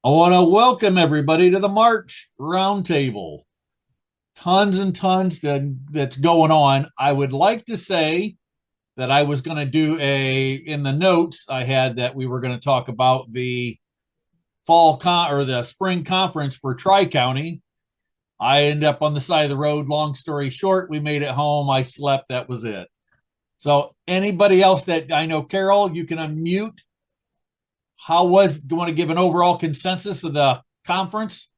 I want to welcome everybody to the March Roundtable. Tons and tons that's going on. I would like to say that I was going to do in the notes I had that we were going to talk about the or the spring conference for Tri County. I ended up on the side of the road. Long story short, we made it home. I slept. That was it. So, anybody else that I know, Carol, you can unmute. Do you want to give an overall consensus of the conference?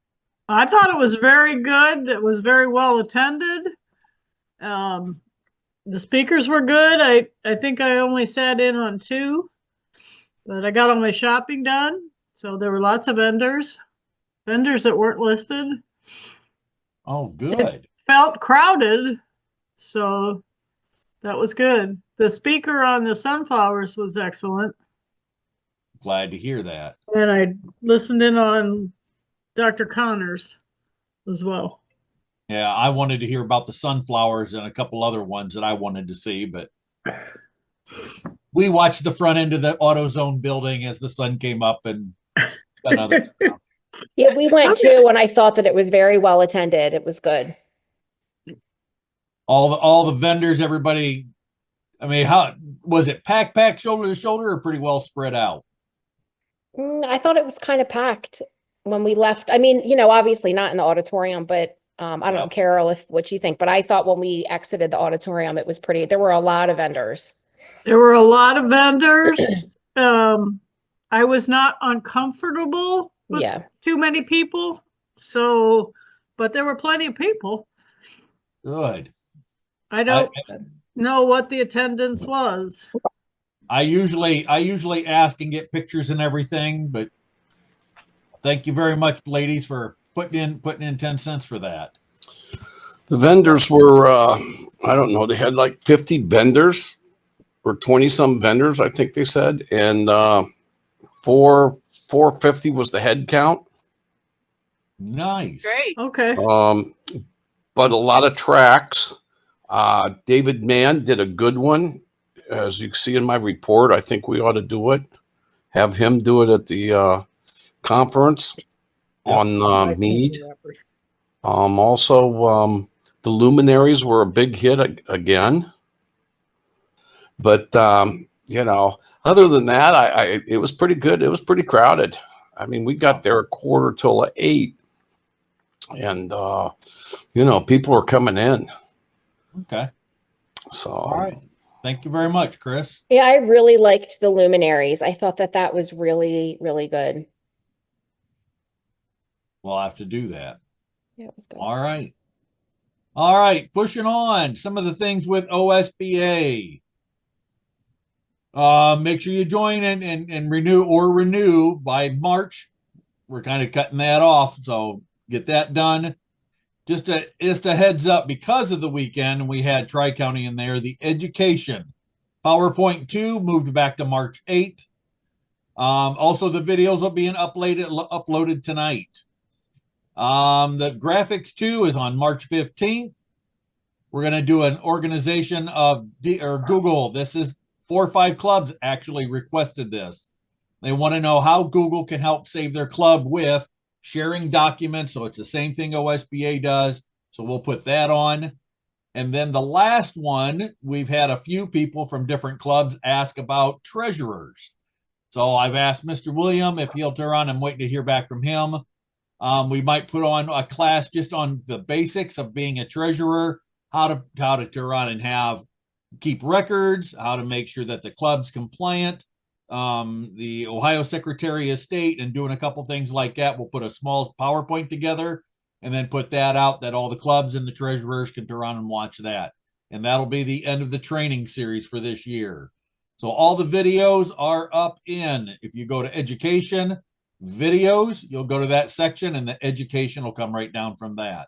I thought it was very good. It was very well attended. Um, the speakers were good. I think I only sat in on two, but I got all my shopping done. So there were lots of vendors that weren't listed. Oh, It good. felt crowded, so that was good. The speaker on the sunflowers was excellent. Glad to hear that. And I listened in on Dr. Connors as well. Yeah, I wanted to hear about the sunflowers and a couple other ones that I wanted to see, but we watched the front end of the AutoZone building as the sun came up and done other stuff. Yeah, we went too, and I thought that it was very well attended. It was good. All the vendors, everybody. I mean, how was it? Pack shoulder to shoulder, or pretty well spread out? I thought it was kind of packed when we left. I mean, obviously not in the auditorium, but I don't know, Carol, if what you think. But I thought when we exited the auditorium, it was pretty. There were a lot of vendors. There were a lot of vendors. I was not uncomfortable with too many people. So, but there were plenty of people. Good. I don't know what the attendance was. I usually ask and get pictures and everything, but thank you very much, ladies, for putting in 10 cents for that. The vendors were, I don't know, they had like 50 vendors or 20 some vendors, I think they said. And 450 was the head count. Nice. Great. Okay. But a lot of tracks. David Mann did a good one. As you see in my report, I think we ought to do it. Have him do it at the conference on Mead. Also, the luminaries were a big hit again. But other than that, it was pretty good. It was pretty crowded. I mean, we got there 7:45, and people were coming in. Okay. So, all right. Thank you very much, Chris. Yeah, I really liked the luminaries. I thought that was really, really good. We'll have to do that. Yeah, it was good. All right. All right. Pushing on. Some of the things with OSBA. Make sure you join and renew by March. We're kind of cutting that off. So get that done. Just a heads up, because of the weekend, we had Tri-County in there. The education PowerPoint 2 moved back to March 8th. Also, the videos are being uploaded tonight. The graphics 2 is on March 15th. We're going to do an organization of Google. This is 4 or 5 clubs actually requested this. They want to know how Google can help save their club with sharing documents. So it's the same thing OSBA does. So we'll put that on. And then the last one, we've had a few people from different clubs ask about treasurers. So I've asked Mr. William if he'll turn on. I'm waiting to hear back from him. We might put on a class just on the basics of being a treasurer, how to turn on and keep records, how to make sure that the club's compliant. The Ohio Secretary of State, and doing a couple things like that. We'll put a small PowerPoint together and then put that out that all the clubs and the treasurers can turn on and watch that. And that'll be the end of the training series for this year. So all the videos are up if you go to education videos, you'll go to that section and the education will come right down from that.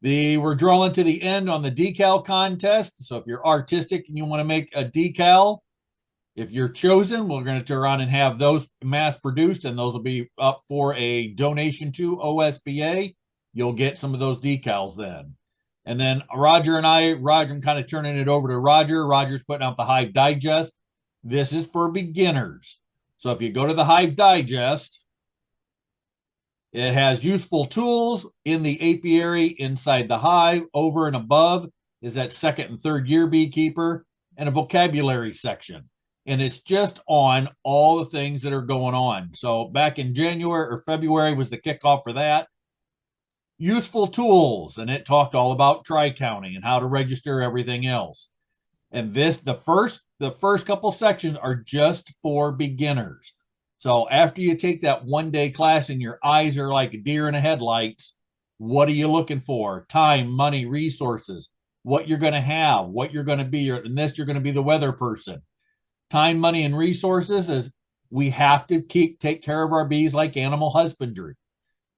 We're drawing to the end on the decal contest. So if you're artistic and you want to make a decal, if you're chosen, we're going to turn around and have those mass produced, and those will be up for a donation to OSBA. You'll get some of those decals then. And then Roger, I'm kind of turning it over to Roger. Roger's putting out the Hive Digest. This is for beginners. So if you go to the Hive Digest, It has useful tools in the apiary inside the hive. Over and above is that second and third year beekeeper, and a vocabulary section. And it's just on all the things that are going on. So back in January or February was the kickoff for that. Useful tools, and it talked all about tri-counting and how to register everything else. And the first couple sections are just for beginners. So after you take that 1-day class and your eyes are like a deer in the headlights, what are you looking for? Time, money, resources, what you're going to have, what you're going to be. In this, you're going to be the weather person. Time, money, and resources is we have to take care of our bees like animal husbandry.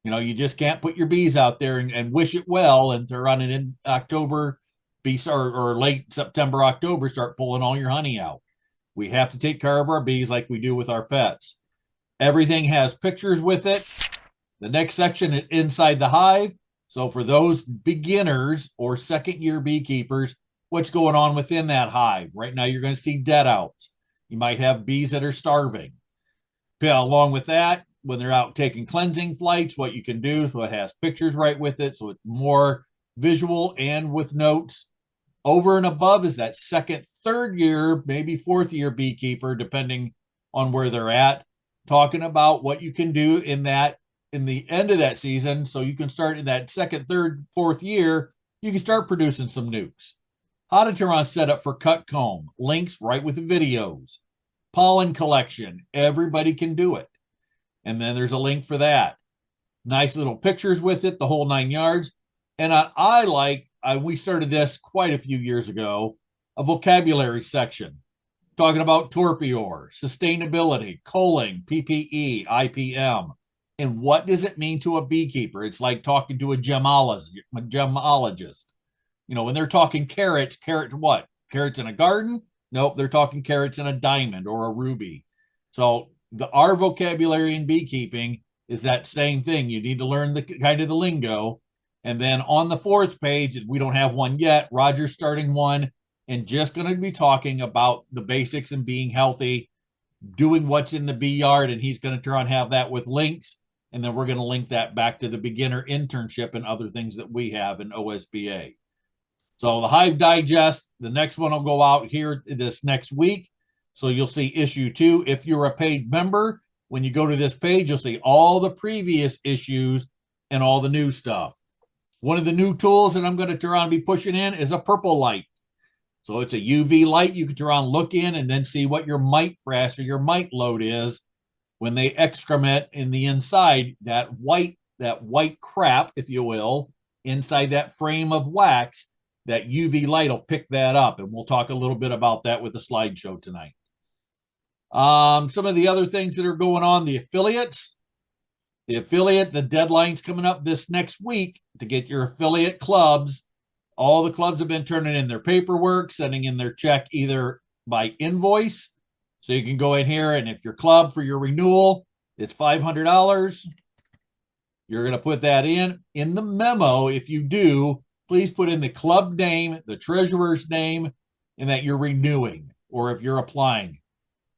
You know, you just can't put your bees out there and wish it well and they're running in October, or late September, October, start pulling all your honey out. We have to take care of our bees like we do with our pets. Everything has pictures with it. The next section is inside the hive. So for those beginners or second year beekeepers, what's going on within that hive? Right now, you're going to see dead outs. You might have bees that are starving. Along with that, when they're out taking cleansing flights, what you can do. So it has pictures right with it. So it's more visual and with notes. Over and above is that second, third year, maybe fourth year beekeeper, depending on where they're at, talking about what you can do in the end of that season. So you can start in that second, third, fourth year, you can start producing some nukes. How to turn on setup for cut comb, links right with the videos, pollen collection, everybody can do it. And then there's a link for that. Nice little pictures with it, the whole 9 yards. And we started this quite a few years ago, a vocabulary section talking about torpor, sustainability, culling, PPE, IPM, and what does it mean to a beekeeper? It's like talking to a gemologist. You know, when they're talking carrots, what? Carrots in a garden? Nope, they're talking carrots in a diamond or a ruby. So our vocabulary in beekeeping is that same thing. You need to learn the kind of the lingo. And then on the fourth page, we don't have one yet. Roger's starting one and just going to be talking about the basics and being healthy, doing what's in the bee yard. And he's going to try and have that with links. And then we're going to link that back to the beginner internship and other things that we have in OSBA. So the Hive Digest, the next one will go out here this next week. So you'll see issue 2. If you're a paid member, when you go to this page, you'll see all the previous issues and all the new stuff. One of the new tools that I'm going to turn on and be pushing in is a purple light. So it's a UV light. You can turn on, look in, and then see what your mite frass or your mite load is when they excrement in the inside, that white crap, if you will, inside that frame of wax. That UV light will pick that up, and we'll talk a little bit about that with the slideshow tonight. Some of the other things that are going on, the affiliates. The deadline's coming up this next week to get your affiliate clubs. All the clubs have been turning in their paperwork, sending in their check either by invoice. So you can go in here, and if your club for your renewal, it's $500. You're going to put that in the memo. If you do, please put in the club name, the treasurer's name, and that you're renewing or if you're applying.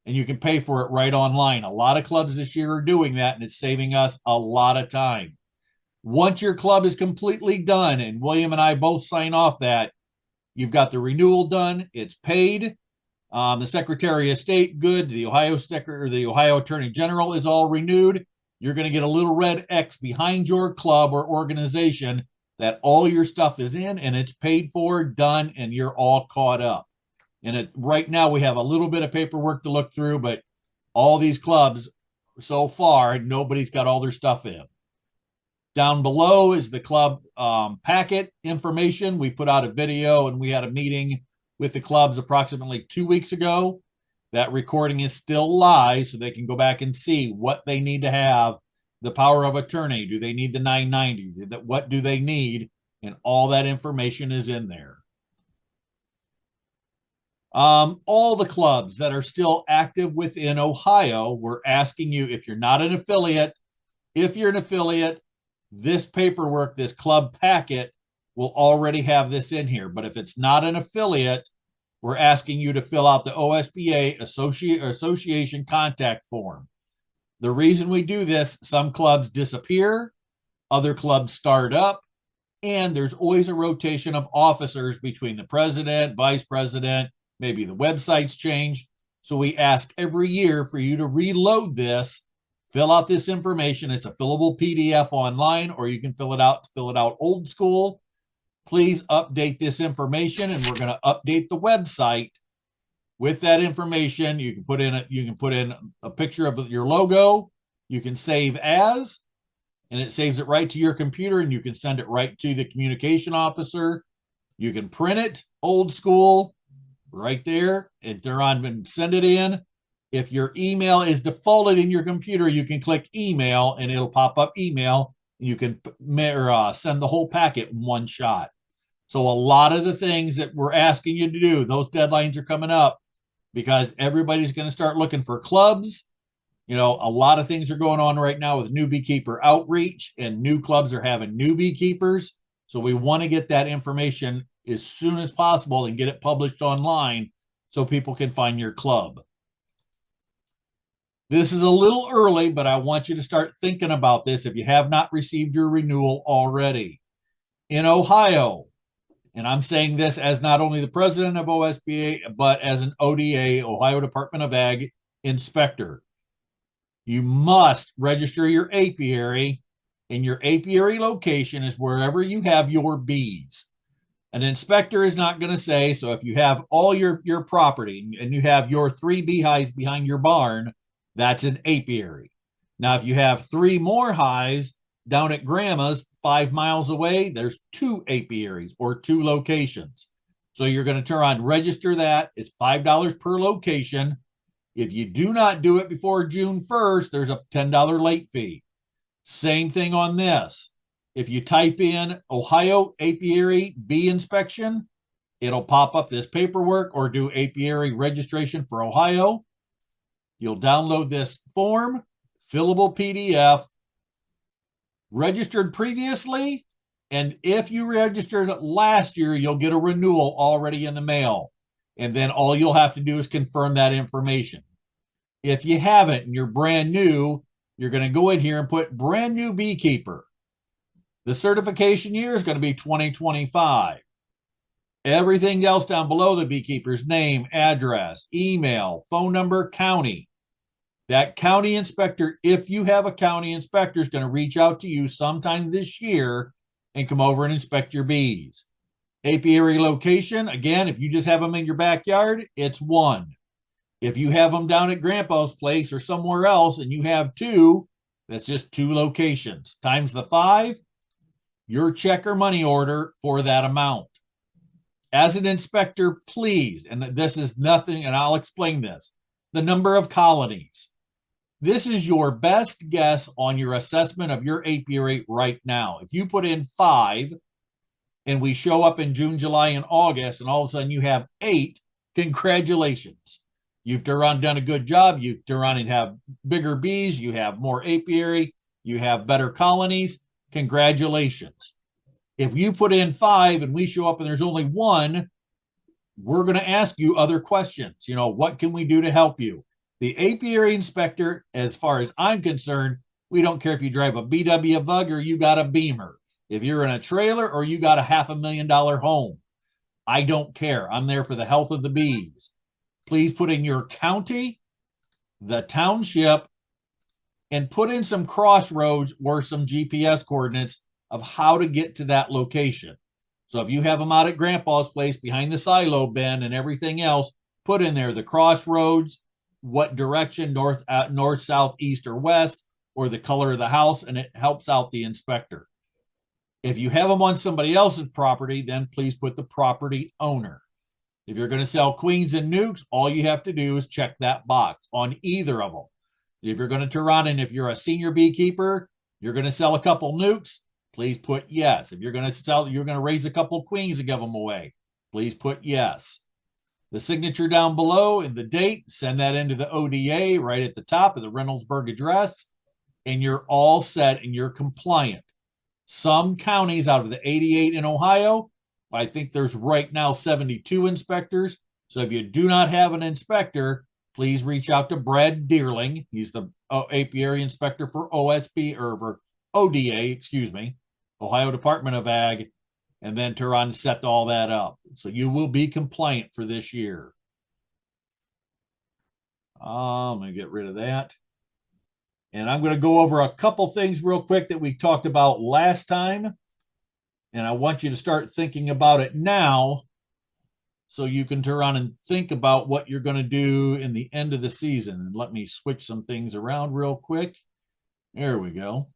And you can pay for it right online. A lot of clubs this year are doing that, and it's saving us a lot of time. Once your club is completely done, and William and I both sign off that, you've got the renewal done, it's paid. The Secretary of State, good. The Ohio Attorney General is all renewed. You're going to get a little red X behind your club or organization that all your stuff is in and it's paid for, done, and you're all caught up. And right now we have a little bit of paperwork to look through, but all these clubs so far, nobody's got all their stuff in. Down below is the club packet information. We put out a video and we had a meeting with the clubs approximately 2 weeks ago. That recording is still live, so they can go back and see what they need to have. The power of attorney. Do they need the 990? What do they need? And all that information is in there. All the clubs that are still active within Ohio, we're asking you, if you're not an affiliate, this paperwork, this club packet will already have this in here. But if it's not an affiliate, we're asking you to fill out the OSBA association contact form. The reason we do this, some clubs disappear, other clubs start up, and there's always a rotation of officers between the president, vice president, maybe the website's changed. So we ask every year for you to reload this, fill out this information. It's a fillable PDF online, or you can fill it out old school. Please update this information, and we're going to update the website with that information. You can put in a picture of your logo. You can save as, and it saves it right to your computer, and you can send it right to the communication officer. You can print it old school right there, and they're on and send it in. If your email is defaulted in your computer, you can click email and it'll pop up email, and you can send the whole packet in one shot. So a lot of the things that we're asking you to do, those deadlines are coming up because everybody's going to start looking for clubs. You know, a lot of things are going on right now with new beekeeper outreach, and new clubs are having new beekeepers. So we want to get that information as soon as possible and get it published online so people can find your club. This is a little early, but I want you to start thinking about this if you have not received your renewal already. In Ohio, and I'm saying this as not only the president of OSBA, but as an ODA, Ohio Department of Ag inspector, you must register your apiary, and your apiary location is wherever you have your bees. An inspector is not going to say, so if you have all your property and you have your 3 beehives behind your barn, that's an apiary. Now, if you have 3 more hives down at grandma's 5 miles away, there's 2 apiaries or 2 locations. So you're going to turn on register that. It's $5 per location. If you do not do it before June 1st, there's a $10 late fee. Same thing on this. If you type in Ohio apiary bee inspection, it'll pop up this paperwork, or do apiary registration for Ohio. You'll download this form, fillable PDF, registered previously, and if you registered last year, you'll get a renewal already in the mail. And then all you'll have to do is confirm that information. If you haven't and you're brand new, you're going to go in here and put brand new beekeeper. The certification year is going to be 2025. Everything else down below the beekeeper's name, address, email, phone number, county. That county inspector, if you have a county inspector, is going to reach out to you sometime this year and come over and inspect your bees. Apiary location, again, if you just have them in your backyard, it's 1. If you have them down at grandpa's place or somewhere else and you have 2, that's just 2 locations. Times the 5, your check or money order for that amount. As an inspector, please, and this is nothing, and I'll explain this, the number of colonies. This is your best guess on your assessment of your apiary right now. If you put in 5 and we show up in June, July, and August, and all of a sudden you have 8, congratulations. You've done a good job. You've done and have bigger bees. You have more apiary. You have better colonies. Congratulations. If you put in 5 and we show up and there's only 1, we're going to ask you other questions. You know, what can we do to help you? The apiary inspector, as far as I'm concerned, we don't care if you drive a VW Bug or you got a Beamer. If you're in a trailer or you got a $500,000 home, I don't care. I'm there for the health of the bees. Please put in your county, the township, and put in some crossroads or some GPS coordinates of how to get to that location. So if you have them out at grandpa's place behind the silo bin and everything else, put in there the crossroads, what direction, north, south, east, or west, or the color of the house, and it helps out the inspector. If you have them on somebody else's property, then please put the property owner. If you're going to sell queens and nukes, all you have to do is check that box on either of them. If you're going to turn around and if you're a senior beekeeper, you're going to sell a couple nukes, please put yes. If you're going to raise a couple queens and give them away, please put yes. The signature down below and the date, send that into the ODA right at the top of the Reynoldsburg address, and you're all set and you're compliant. Some counties out of the 88 in Ohio, I think there's right now 72 inspectors. So if you do not have an inspector, please reach out to Brad Deerling. He's the apiary inspector for OSB or for ODA, excuse me, Ohio Department of Ag, and then turn around and set all that up. So you will be compliant for this year. I'm going to get rid of that. And I'm going to go over a couple things real quick that we talked about last time. And I want you to start thinking about it now so you can turn around and think about what you're going to do in the end of the season. And let me switch some things around real quick. There we go.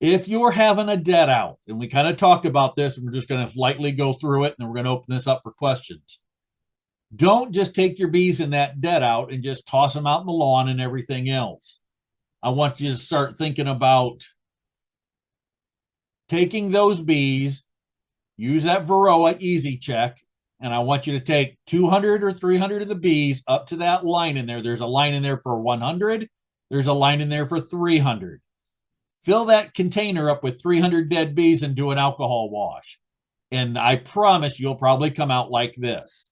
If you're having a dead out, and we kind of talked about this, and we're just going to lightly go through it, and then we're going to open this up for questions. Don't just take your bees in that dead out and just toss them out in the lawn and everything else. I want you to start thinking about taking those bees, use that Varroa Easy Check, and I want you to take 200 or 300 of the bees up to that line in there. There's a line in there for 100. There's a line in there for 300. Fill that container up with 300 dead bees and do an alcohol wash. And I promise you'll probably come out like this.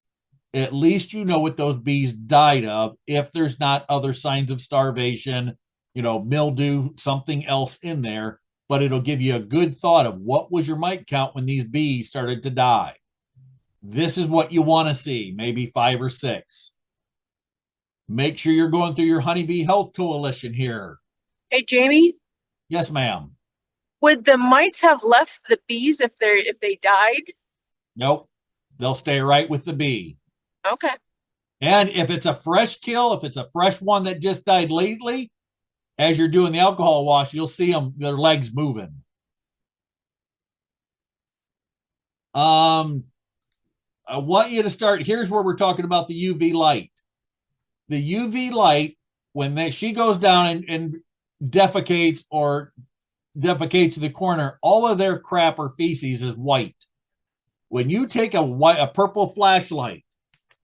At least you know what those bees died of if there's not other signs of starvation, mildew, something else in there, but it'll give you a good thought of what was your mite count when these bees started to die. This is what you want to see, maybe 5 or 6. Make sure you're going through your Honeybee Health Coalition here. Hey, Jamie, Yes, ma'am. would the mites have left the bees if they died? Nope. They'll stay right with the bee. Okay. And if it's a fresh kill, if it's a fresh one that just died lately, as you're doing the alcohol wash, you'll see their legs moving. I want you to start. Here's where we're talking about the UV light. The UV light, when she goes down and defecates to the corner, all of their crap or feces is white. When you take a purple flashlight,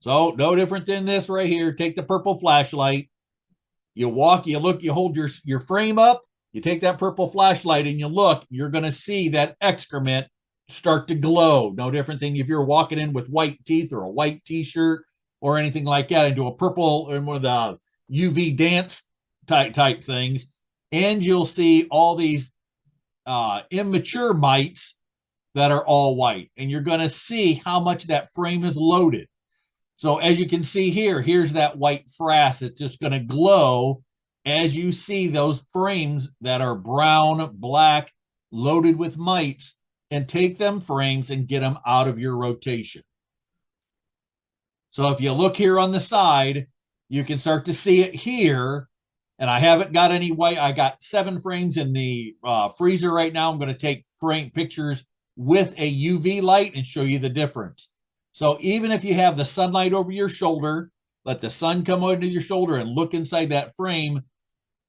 so no different than this right here, take the purple flashlight, you walk, you look, you hold your frame up, you take that purple flashlight and you look, you're going to see that excrement start to glow. No different than if you're walking in with white teeth or a white t-shirt or anything like that, into a purple and one of the UV dance type things. And you'll see all these immature mites that are all white. And you're going to see how much that frame is loaded. So as you can see here, here's that white frass. It's just going to glow as you see those frames that are brown, black, loaded with mites, and take them frames and get them out of your rotation. So if you look here on the side, you can start to see it here. And I haven't got any white. I got 7 frames in the freezer right now. I'm going to take frame pictures with a UV light and show you the difference. So even if you have the sunlight over your shoulder, let the sun come over your shoulder and look inside that frame.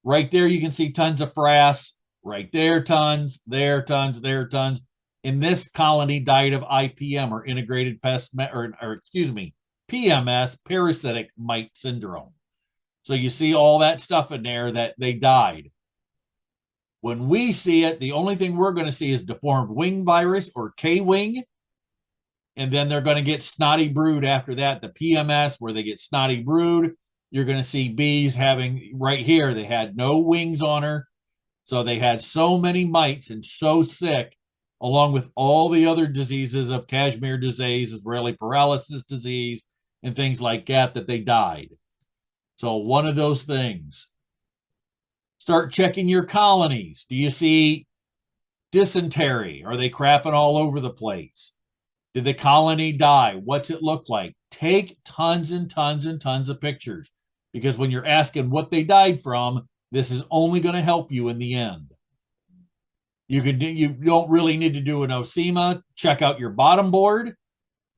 Right there, you can see tons of frass. Right there, tons. There, tons. There, tons. In this colony died of IPM, or integrated pest, PMS, parasitic mite syndrome. So you see all that stuff in there that they died. When we see it, the only thing we're going to see is deformed wing virus, or K-wing. And then they're going to get snotty brood after that, the PMS, where they get snotty brood. You're going to see bees having, right here, they had no wings on her. So they had so many mites and so sick, along with all the other diseases of cashmere disease, Israeli paralysis disease, and things like that, that they died. So one of those things. Start checking your colonies. Do you see dysentery? Are they crapping all over the place? Did the colony die? What's it look like? Take tons and tons and tons of pictures, because when you're asking what they died from, this is only going to help you in the end. You don't really need to do an OSEMA. Check out your bottom board.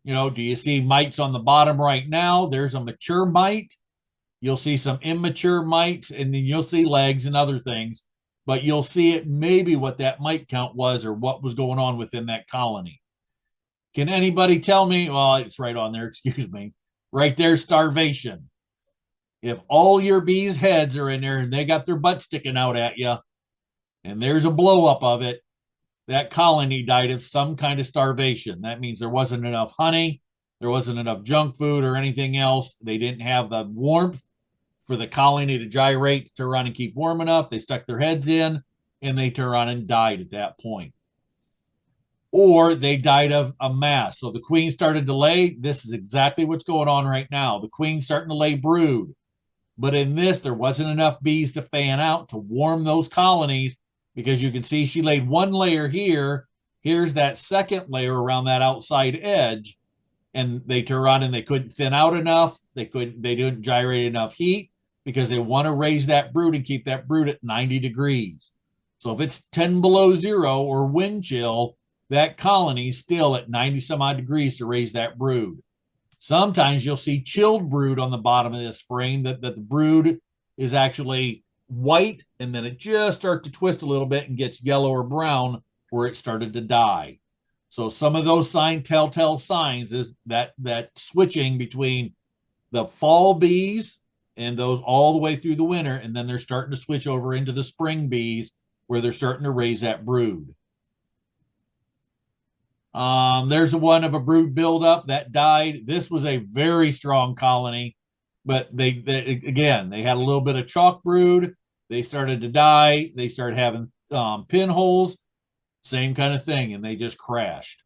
Do you see mites on the bottom right now? There's a mature mite. You'll see some immature mites, and then you'll see legs and other things, but you'll see it maybe what that mite count was or what was going on within that colony. Can anybody tell me? Well, it's right on there, excuse me. Right there, starvation. If all your bees' heads are in there and they got their butt sticking out at you, and there's a blow up of it, that colony died of some kind of starvation. That means there wasn't enough honey, there wasn't enough junk food or anything else. They didn't have the warmth for the colony to gyrate to run and keep warm enough. They stuck their heads in. and they turn around and died at that point. Or they died of a mass. So the queen started to lay. This is exactly what's going on right now. The queen's starting to lay brood. But in this, there wasn't enough bees to fan out to warm those colonies, because you can see she laid one layer here. Here's that second layer around that outside edge. And they turn around and they couldn't thin out enough. They didn't gyrate enough heat, because they want to raise that brood and keep that brood at 90 degrees. So if it's 10 below zero or wind chill, that colony's still at 90 some odd degrees to raise that brood. Sometimes you'll see chilled brood on the bottom of this frame, that the brood is actually white, and then it just starts to twist a little bit and gets yellow or brown where it started to die. So some of those telltale signs is that switching between the fall bees and those all the way through the winter, and then they're starting to switch over into the spring bees where they're starting to raise that brood. There's one of a brood buildup that died. This was a very strong colony, but they again, they had a little bit of chalk brood. They started to die. They started having pinholes, same kind of thing, and they just crashed.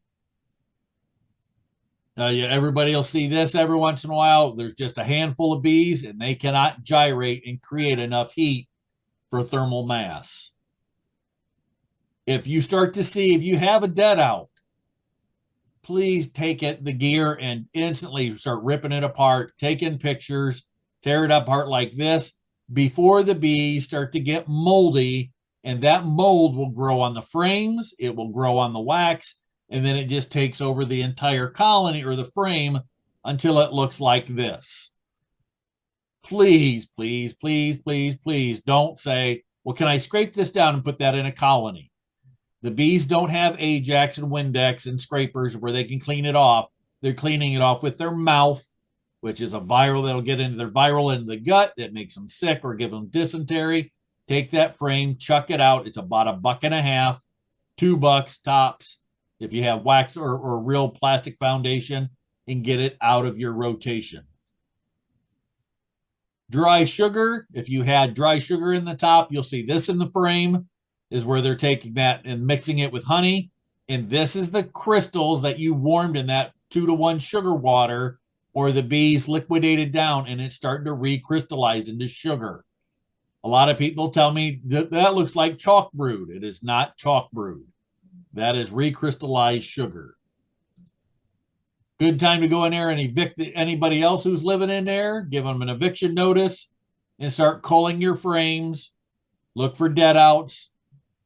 Yeah, everybody will see this every once in a while. There's just a handful of bees, and they cannot gyrate and create enough heat for thermal mass. If you start to see, if you have a dead out, please take the gear and instantly start ripping it apart, taking pictures, tear it apart like this before the bees start to get moldy, and that mold will grow on the frames, it will grow on the wax, and then it just takes over the entire colony or the frame until it looks like this. Please, please, please, please, please don't say, well, can I scrape this down and put that in a colony? The bees don't have Ajax and Windex and scrapers where they can clean it off. They're cleaning it off with their mouth, which is a viral that'll get into their viral in the gut that makes them sick or give them dysentery. Take that frame, chuck it out. It's about $1.50, $2 tops if you have wax or real plastic foundation, and get it out of your rotation. Dry sugar, if you had dry sugar in the top, you'll see this in the frame is where they're taking that and mixing it with honey. And this is the crystals that you warmed in that 2-to-1 sugar water, or the bees liquidated down and it's starting to recrystallize into sugar. A lot of people tell me that looks like chalk brood. It is not chalk brood. That is recrystallized sugar. Good time to go in there and evict anybody else who's living in there. Give them an eviction notice and start culling your frames. Look for dead outs.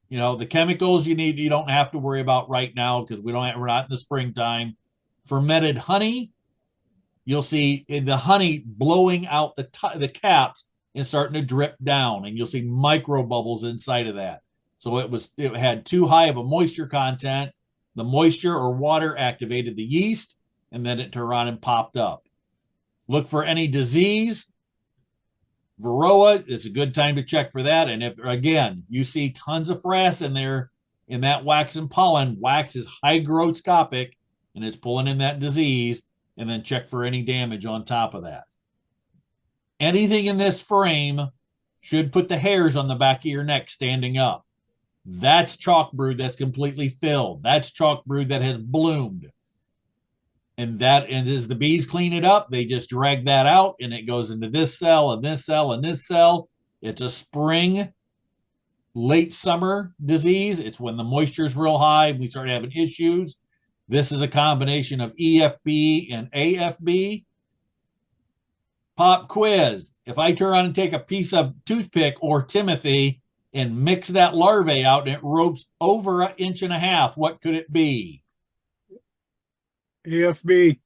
You know, the chemicals you need, you don't have to worry about right now because we're not in the springtime. Fermented honey, you'll see the honey blowing out the caps and starting to drip down, and you'll see micro bubbles inside of that. So it had too high of a moisture content. The moisture or water activated the yeast, and then it turned around and popped up. Look for any disease. Varroa, it's a good time to check for that. And if, again, you see tons of frass in there, in that wax and pollen, wax is hygroscopic, and it's pulling in that disease, and then check for any damage on top of that. Anything in this frame should put the hairs on the back of your neck standing up. That's chalk brood that's completely filled. That's chalk brood that has bloomed. And as the bees clean it up, they just drag that out, and it goes into this cell and this cell and this cell. It's a spring, late summer disease. It's when the moisture is real high. We start having issues. This is a combination of EFB and AFB. Pop quiz. If I turn around and take a piece of toothpick or Timothy and mix that larvae out and it ropes over 1.5 inches, what could it be? AFB.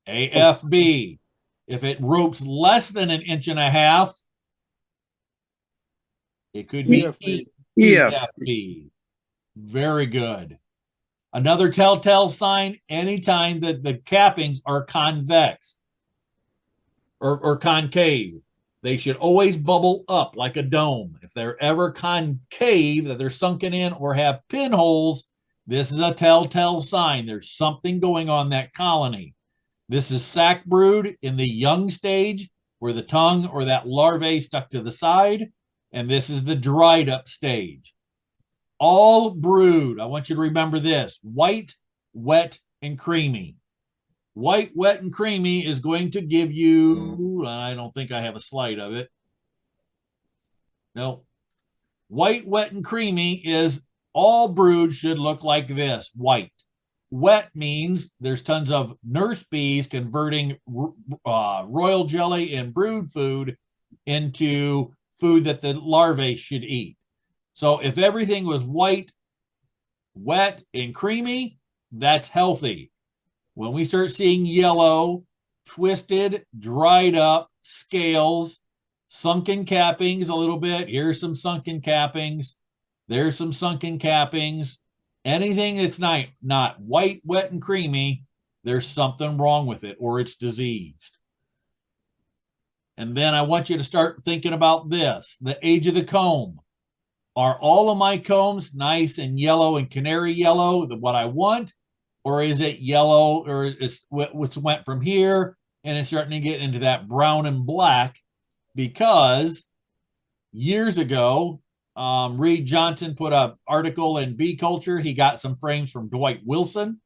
AFB. If it ropes less than 1.5 inches, it could be EFB. Very good. Another telltale sign, anytime that the cappings are convex or concave, they should always bubble up like a dome. If they're ever concave, that they're sunken in or have pinholes, this is a telltale sign. There's something going on that colony. This is sac brood in the young stage where the tongue or that larvae stuck to the side. And this is the dried up stage. All brood. I want you to remember this: white, wet, and creamy. White, wet, and creamy is going to give you, I don't think I have a slide of it. No. White, wet, and creamy is all brood should look like this: white. Wet means there's tons of nurse bees converting royal jelly and brood food into food that the larvae should eat. So if everything was white, wet, and creamy, that's healthy. When we start seeing yellow, twisted, dried up scales, sunken cappings a little bit, here's some sunken cappings, there's some sunken cappings, anything that's not white, wet, and creamy, there's something wrong with it or it's diseased. And then I want you to start thinking about this: the age of the comb. Are all of my combs nice and yellow and canary yellow, what I want? Or is it yellow, or it's what's went from here and it's starting to get into that brown and black? Because years ago, Reed Johnson put an article in Bee Culture. He got some frames from Dwight Wilson.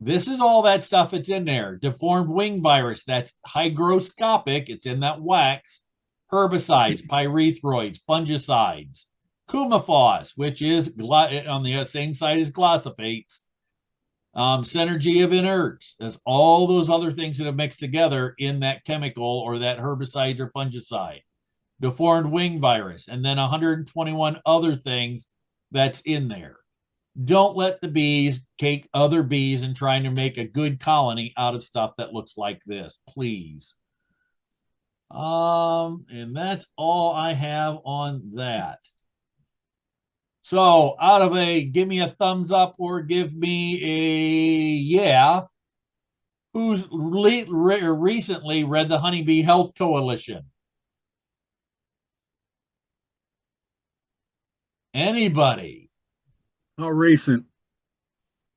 This is all that stuff that's in there. Deformed wing virus, that's hygroscopic. It's in that wax. Herbicides, pyrethroids, fungicides, coumaphos, which is on the same side as glosophates, synergy of inerts. That's all those other things that have mixed together in that chemical or that herbicide or fungicide. Deformed wing virus, and then 121 other things that's in there. Don't let the bees cake other bees and trying to make a good colony out of stuff that looks like this, please. And that's all I have on that. So out of a give me a thumbs up or give me a yeah, who's recently read the Honeybee Health Coalition? Anybody? How recent?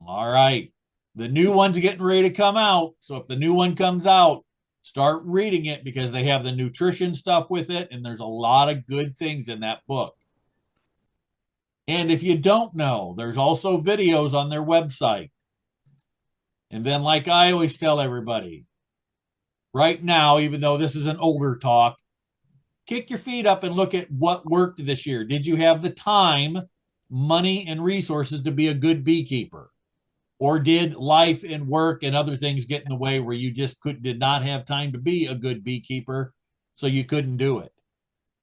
All right. The new one's getting ready to come out. So if the new one comes out, start reading it because they have the nutrition stuff with it. And there's a lot of good things in that book. And if you don't know, there's also videos on their website. And then, like I always tell everybody, right now, even though this is an older talk, kick your feet up and look at what worked this year. Did you have the time, money, and resources to be a good beekeeper? Or did life and work and other things get in the way where you just did not have time to be a good beekeeper, so you couldn't do it?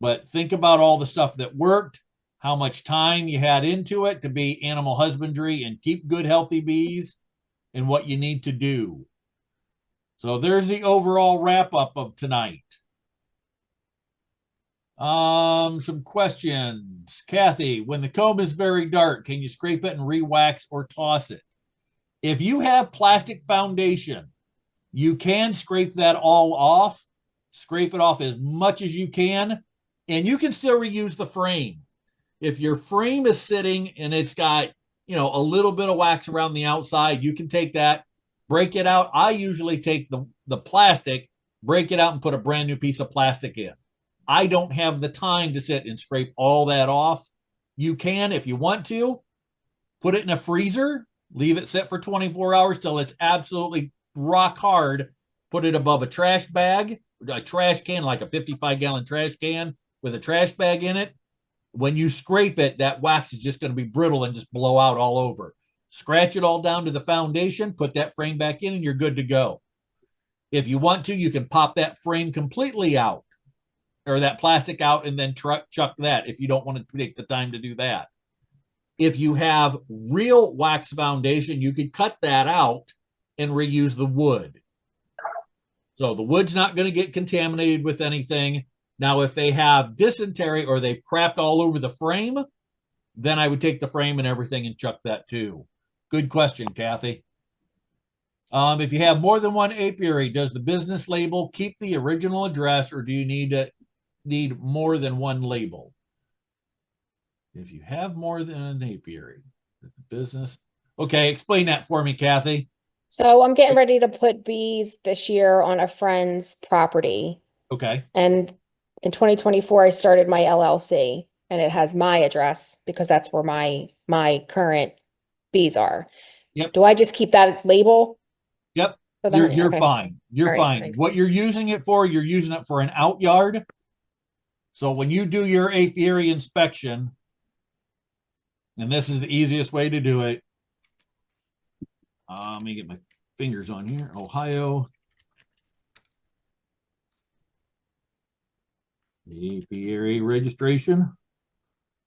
But think about all the stuff that worked, how much time you had into it to be animal husbandry and keep good, healthy bees, and what you need to do. So there's the overall wrap up of tonight. Some questions. Kathy, when the comb is very dark, can you scrape it and re-wax or toss it? If you have plastic foundation, you can scrape that all off. Scrape it off as much as you can, and you can still reuse the frame. If your frame is sitting and it's got, a little bit of wax around the outside, you can take that, break it out. I usually take the plastic, break it out, and put a brand new piece of plastic in. I don't have the time to sit and scrape all that off. You can, if you want to, put it in a freezer, leave it set for 24 hours till it's absolutely rock hard. Put it above a trash bag, a trash can, like a 55-gallon trash can with a trash bag in it. When you scrape it, that wax is just going to be brittle and just blow out all over. Scratch it all down to the foundation, put that frame back in, and you're good to go. If you want to, you can pop that frame completely out, or that plastic out, and then chuck that if you don't want to take the time to do that. If you have real wax foundation, you could cut that out and reuse the wood. So the wood's not going to get contaminated with anything. Now, if they have dysentery or they've crapped all over the frame, then I would take the frame and everything and chuck that too. Good question, Kathy. If you have more than one apiary, does the business label keep the original address, or do you need more than one label? If you have more than an apiary, the business. Okay, explain that for me, Kathy. So I'm getting ready to put bees this year on a friend's property. Okay. And in 2024, I started my LLC. and it has my address because that's where my current bees are. Yep. Do I just keep that label Yep. for the You're honey? you're Okay. fine. You're All right, fine. thanks. What you're using it for, you're using it for an out yard. So when you do your apiary inspection, and this is the easiest way to do it. Let me get my fingers on here. Ohio. Apiary registration.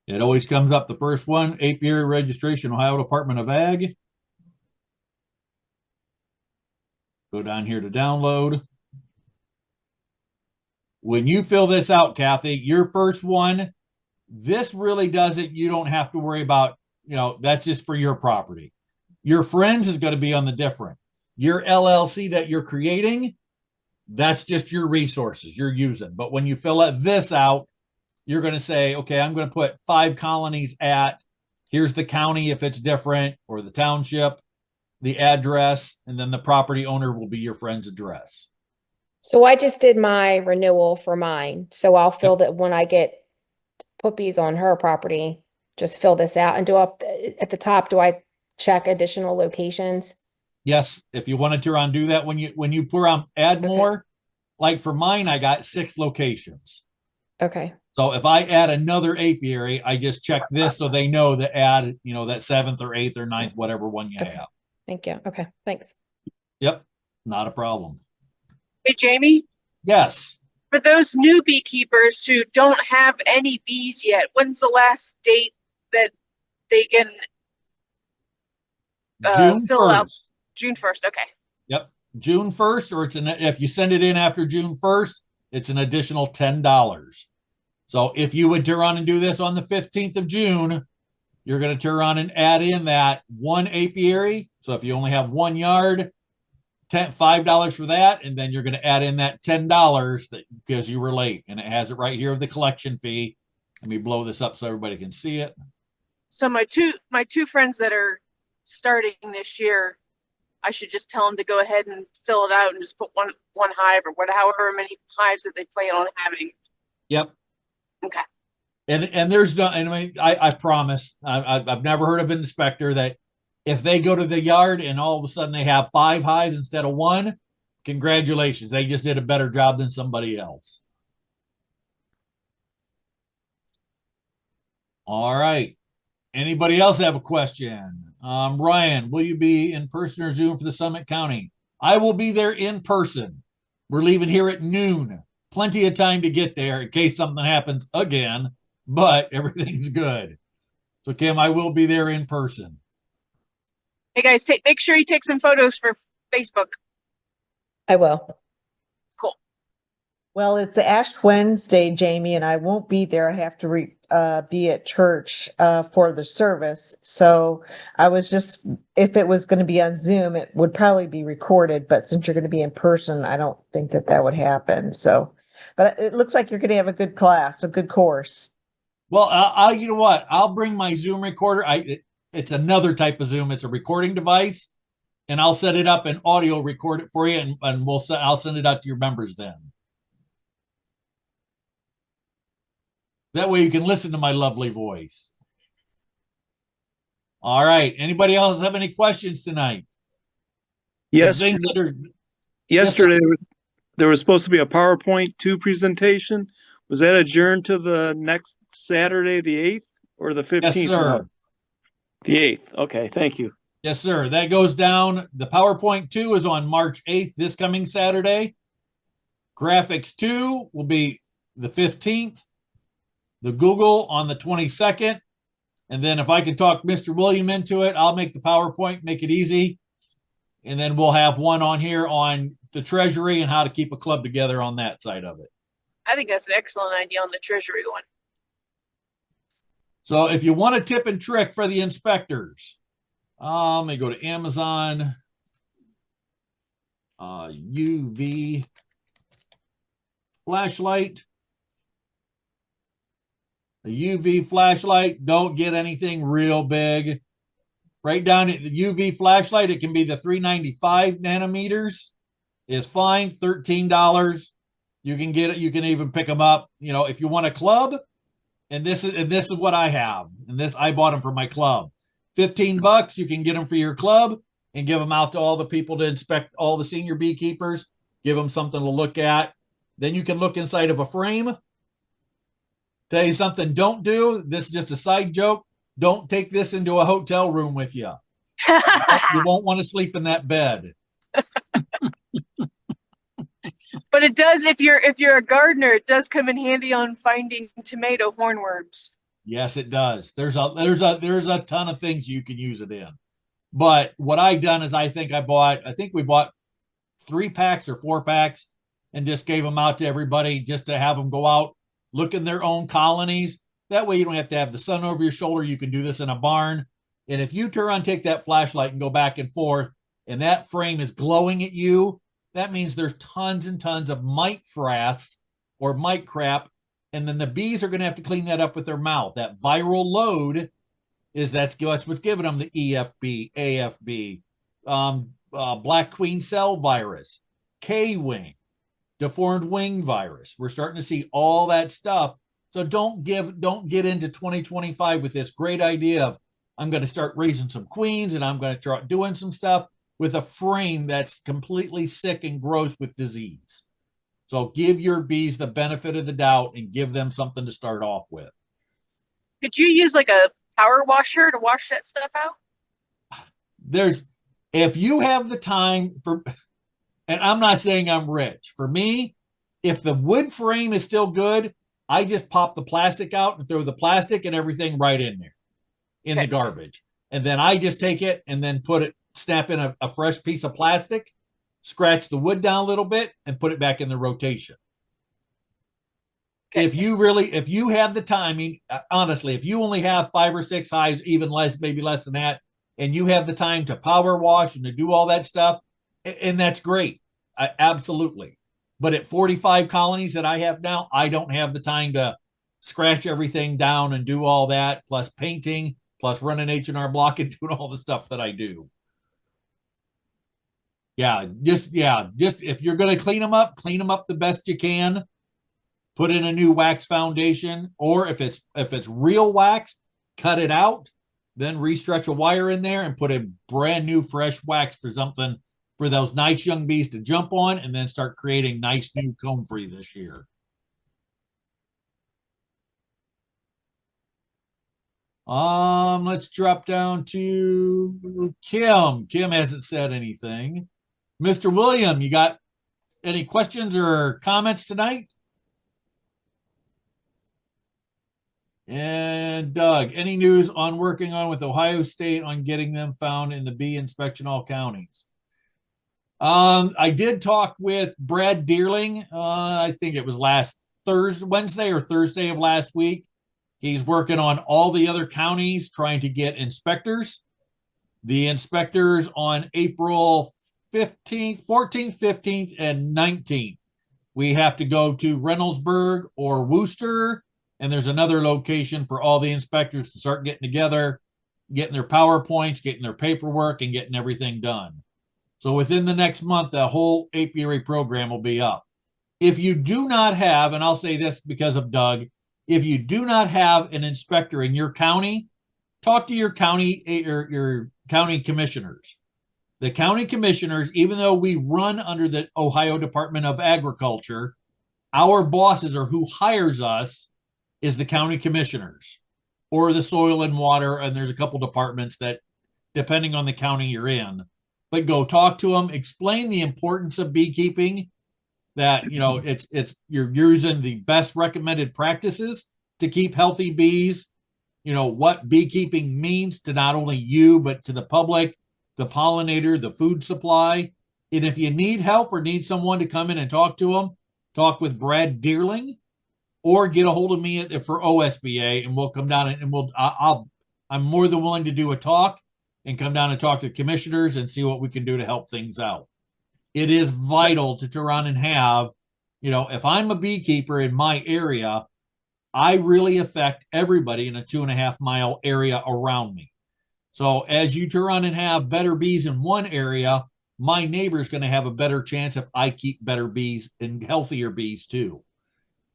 It always comes up the first one, apiary registration, Ohio Department of Ag. Go down here to download. When you fill this out, Kathy, your first one, this really doesn't, you don't have to worry about, that's just for your property. Your friends is going to be on the different. Your LLC that you're creating, that's just your resources you're using. But when you fill this out, you're going to say, okay, I'm going to put 5 colonies at, here's the county if it's different, or the township, the address, and then the property owner will be your friend's address. So I just did my renewal for mine. So I'll fill that when I get put bees on her property, just fill this out and do up at the top. Do I check additional locations? Yes, if you wanted to undo that, when you put on add more, like for mine, I got 6 locations. Okay. So if I add another apiary, I just check this so they know to add, that 7th or 8th or 9th, whatever one you have. Thank you. Okay, thanks. Yep, not a problem. Hey, Jamie, Yes. for those new beekeepers who don't have any bees yet, when's the last date that they can June fill out? 1st. June 1st. Okay. Yep. June 1st, or if you send it in after June 1st, it's an additional $10. So if you would turn on and do this on the 15th of June, you're going to turn on and add in that one apiary. So if you only have 1 yard, $5 for that, and then you're going to add in that $10 because you were late, and it has it right here of the collection fee. Let me blow this up so everybody can see it. So my two friends that are starting this year, I should just tell them to go ahead and fill it out and just put one hive or however many hives that they plan on having. Yep. Okay. And there's no, and I promise, I've never heard of an inspector that if they go to the yard and all of a sudden they have 5 hives instead of 1, congratulations, they just did a better job than somebody else. All right. Anybody else have a question? Ryan, will you be in person or Zoom for the Summit County? I will be there in person. We're leaving here at noon. Plenty of time to get there in case something happens again, but everything's good. So Kim, I will be there in person. Hey guys, make sure you take some photos for Facebook. I will. Cool. Well, it's Ash Wednesday, Jamie, and I won't be there. I have to be at church for the service. So I was just, if it was going to be on Zoom, it would probably be recorded. But since you're going to be in person, I don't think that would happen. So, but it looks like you're going to have a good class, a good course. Well, you know what? I'll bring my Zoom recorder. It's another type of Zoom. It's a recording device, and I'll set it up and audio record it for you, and I'll send it out to your members then. That way you can listen to my lovely voice. All right. Anybody else have any questions tonight? Yes. Yesterday, There was supposed to be a PowerPoint 2 presentation. Was that adjourned to the next Saturday, the 8th or the 15th? yes, sir. The 8th. Okay, thank you. Yes, sir. That goes down. The PowerPoint 2 is on March 8th, this coming Saturday. Graphics 2 will be the 15th. The Google on the 22nd. And then if I can talk Mr. William into it, I'll make the PowerPoint, make it easy. And then we'll have one on here on the treasury and how to keep a club together on that side of it. I think that's an excellent idea on the treasury one. So if you want a tip and trick for the inspectors, let me go to Amazon. UV flashlight. A UV flashlight, don't get anything real big. Right down at the UV flashlight, it can be the 395 nanometers. Is fine, $13. You can get it. You can even pick them up. If you want a club And this is what I have. And this I bought them for my club. $15, you can get them for your club and give them out to all the people to inspect, all the senior beekeepers. Give them something to look at. Then you can look inside of a frame. Tell you something, don't do. This is just a side joke. Don't take this into a hotel room with you. You won't want to sleep in that bed. But it does, if you're a gardener, it does come in handy on finding tomato hornworms. Yes, it does. There's a ton of things you can use it in. But what I done is I think we bought 3 packs or 4 packs and just gave them out to everybody just to have them go out, look in their own colonies. That way you don't have to have the sun over your shoulder. You can do this in a barn. And if you turn on, take that flashlight and go back and forth, and that frame is glowing at you, that means there's tons and tons of mite frass or mite crap. And then the bees are going to have to clean that up with their mouth. That viral load that's what's giving them the EFB, AFB, black queen cell virus, K-wing, deformed wing virus. We're starting to see all that stuff. So don't get into 2025 with this great idea of I'm going to start raising some queens and I'm going to start doing some stuff with a frame that's completely sick and gross with disease. So give your bees the benefit of the doubt and give them something to start off with. Could you use like a power washer to wash that stuff out? If you have the time and I'm not saying I'm rich. For me, if the wood frame is still good, I just pop the plastic out and throw the plastic and everything right in there in the garbage. And then I just take it and then snap in a fresh piece of plastic, scratch the wood down a little bit and put it back in the rotation. Okay. If you have the time, I mean, honestly, if you only have 5 or 6 hives, even less, maybe less than that, and you have the time to power wash and to do all that stuff, and that's great. Absolutely. But at 45 colonies that I have now, I don't have the time to scratch everything down and do all that, plus painting, plus running H&R Block and doing all the stuff that I do. Just if you're going to clean them up the best you can. Put in a new wax foundation, or if it's real wax, cut it out, then restretch a wire in there and put a brand new fresh wax for something for those nice young bees to jump on, and then start creating nice new comb for you this year. Let's drop down to Kim. Kim hasn't said anything. Mr. William, you got any questions or comments tonight? And Doug, any news on working on with Ohio State on getting them found in the bee inspection all counties? I did talk with Brad Deerling. I think it was Wednesday or Thursday of last week. He's working on all the other counties trying to get inspectors. The inspectors on April 15th, 14th, 15th, and 19th. We have to go to Reynoldsburg or Worcester. And there's another location for all the inspectors to start getting together, getting their PowerPoints, getting their paperwork, and getting everything done. So within the next month, the whole apiary program will be up. If you do not have, and I'll say this because of Doug, if you do not have an inspector in your county, talk to your county commissioners. The county commissioners, even though we run under the Ohio Department of Agriculture, our bosses or who hires us is the county commissioners or the soil and water. And there's a couple departments that, depending on the county you're in, but go talk to them, explain the importance of beekeeping, that, you're using the best recommended practices to keep healthy bees, what beekeeping means to not only you, but to the public, the pollinator, the food supply. And if you need help or need someone to come in and talk to them, talk with Brad Deerling, or get a hold of me for OSBA, and we'll come down and I'm more than willing to do a talk and come down and talk to commissioners and see what we can do to help things out. It is vital to turn around and have, if I'm a beekeeper in my area, I really affect everybody in a 2.5 mile area around me. So as you turn around and have better bees in one area, my neighbor's going to have a better chance if I keep better bees and healthier bees too.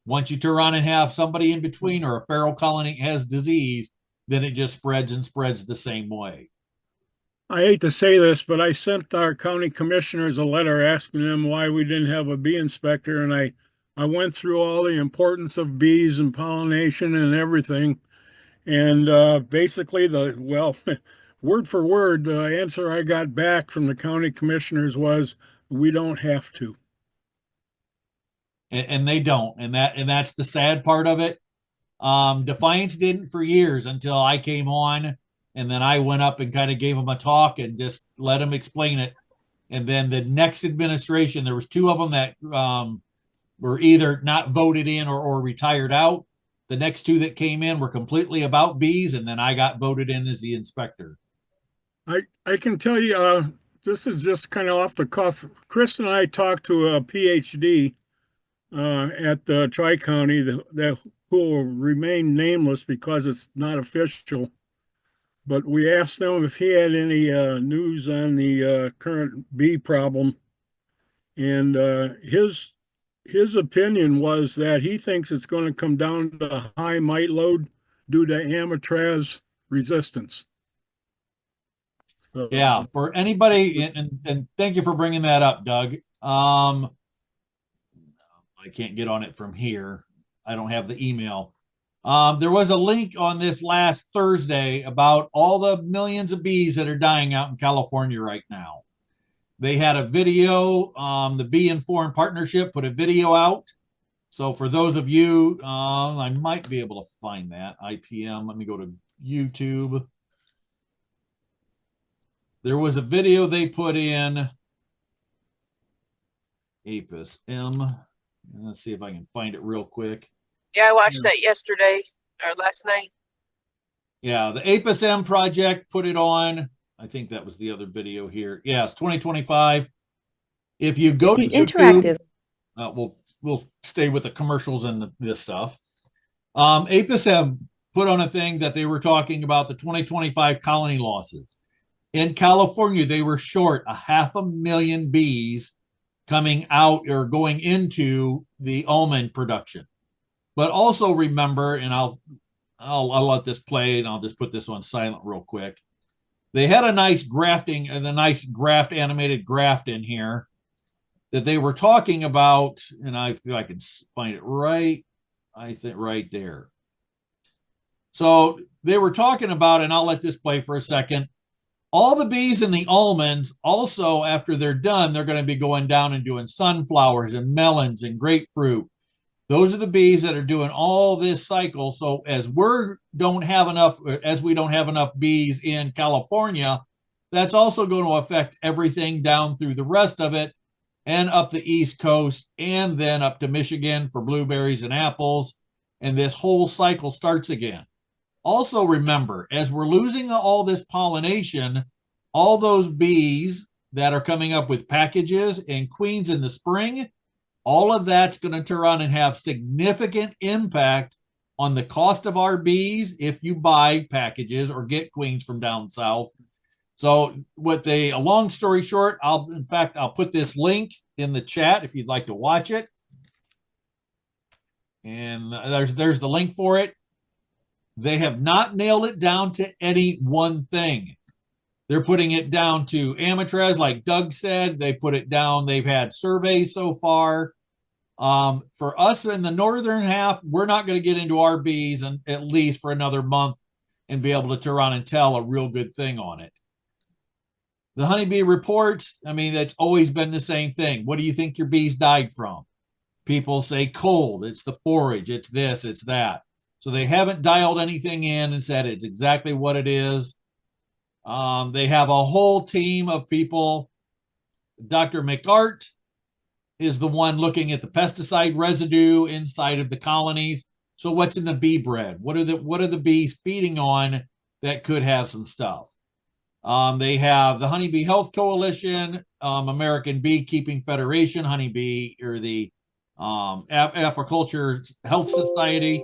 Once you turn around and have somebody in between or a feral colony has disease, then it just spreads and spreads the same way. I hate to say this, but I sent our county commissioners a letter asking them why we didn't have a bee inspector, and I went through all the importance of bees and pollination and everything. And basically word for word, the answer I got back from the county commissioners was, we don't have to. And they don't. And that's the sad part of it. Defiance didn't for years until I came on, and then I went up and kind of gave them a talk and just let them explain it. And then the next administration, there was two of them that were either not voted in or retired out. The next two that came in were completely about bees, and then I got voted in as the inspector. I can tell you, this is just kind of off the cuff. Chris and I talked to a PhD at the Tri-County that who will remain nameless because it's not official. But we asked him if he had any news on the current bee problem, and his opinion was that he thinks it's going to come down to high mite load due to Amitraz resistance. So, Yeah, for anybody, and thank you for bringing that up, Doug. I can't get on it from here. I don't have the email. There was a link on this last Thursday about all the millions of bees that are dying out in California right now. They had a video. The Bee Informed Partnership put a video out. So for those of you, I might be able to find that IPM. Let me go to YouTube. There was a video they put in Apis M. Let's see if I can find it real quick. Yeah, I watched that yesterday or last night. Yeah, the Apis M project put it on. I think that was the other video here. Yes, 2025. If you go to interactive, we'll stay with the commercials and this stuff. Apis M put on a thing that they were talking about the 2025 colony losses. In California, they were short 500,000 bees coming out or going into the almond production. But also remember, and I'll let this play, and I'll just put this on silent real quick. They had a nice grafting and a nice animated graft in here that they were talking about, and I feel I can find it right. I think right there. So they were talking about, and I'll let this play for a second. All the bees in the almonds, also after they're done, they're going to be going down and doing sunflowers and melons and grapefruit. Those are the bees that are doing all this cycle. So as we don't have enough bees in California, that's also going to affect everything down through the rest of it and up the East Coast and then up to Michigan for blueberries and apples. And this whole cycle starts again. Also remember, as we're losing all this pollination, all those bees that are coming up with packages and queens in the spring, all of that's going to turn around and have significant impact on the cost of our bees if you buy packages or get queens from down south. So a long story short, I'll put this link in the chat if you'd like to watch it. And there's the link for it. They have not nailed it down to any one thing. They're putting it down to Amitraz, like Doug said. They put it down. They've had surveys so far. For us in the northern half, we're not going to get into our bees at least for another month and be able to turn around and tell a real good thing on it. The honeybee reports, I mean, that's always been the same thing. What do you think your bees died from? People say cold. It's the forage. It's this. It's that. So they haven't dialed anything in and said it's exactly what it is. They have a whole team of people. Dr. McArt is the one looking at the pesticide residue inside of the colonies. So what's in the bee bread? What are the bees feeding on that could have some stuff? They have the Honeybee Health Coalition, American Beekeeping Federation, Honeybee, or the Apiculture Health Society.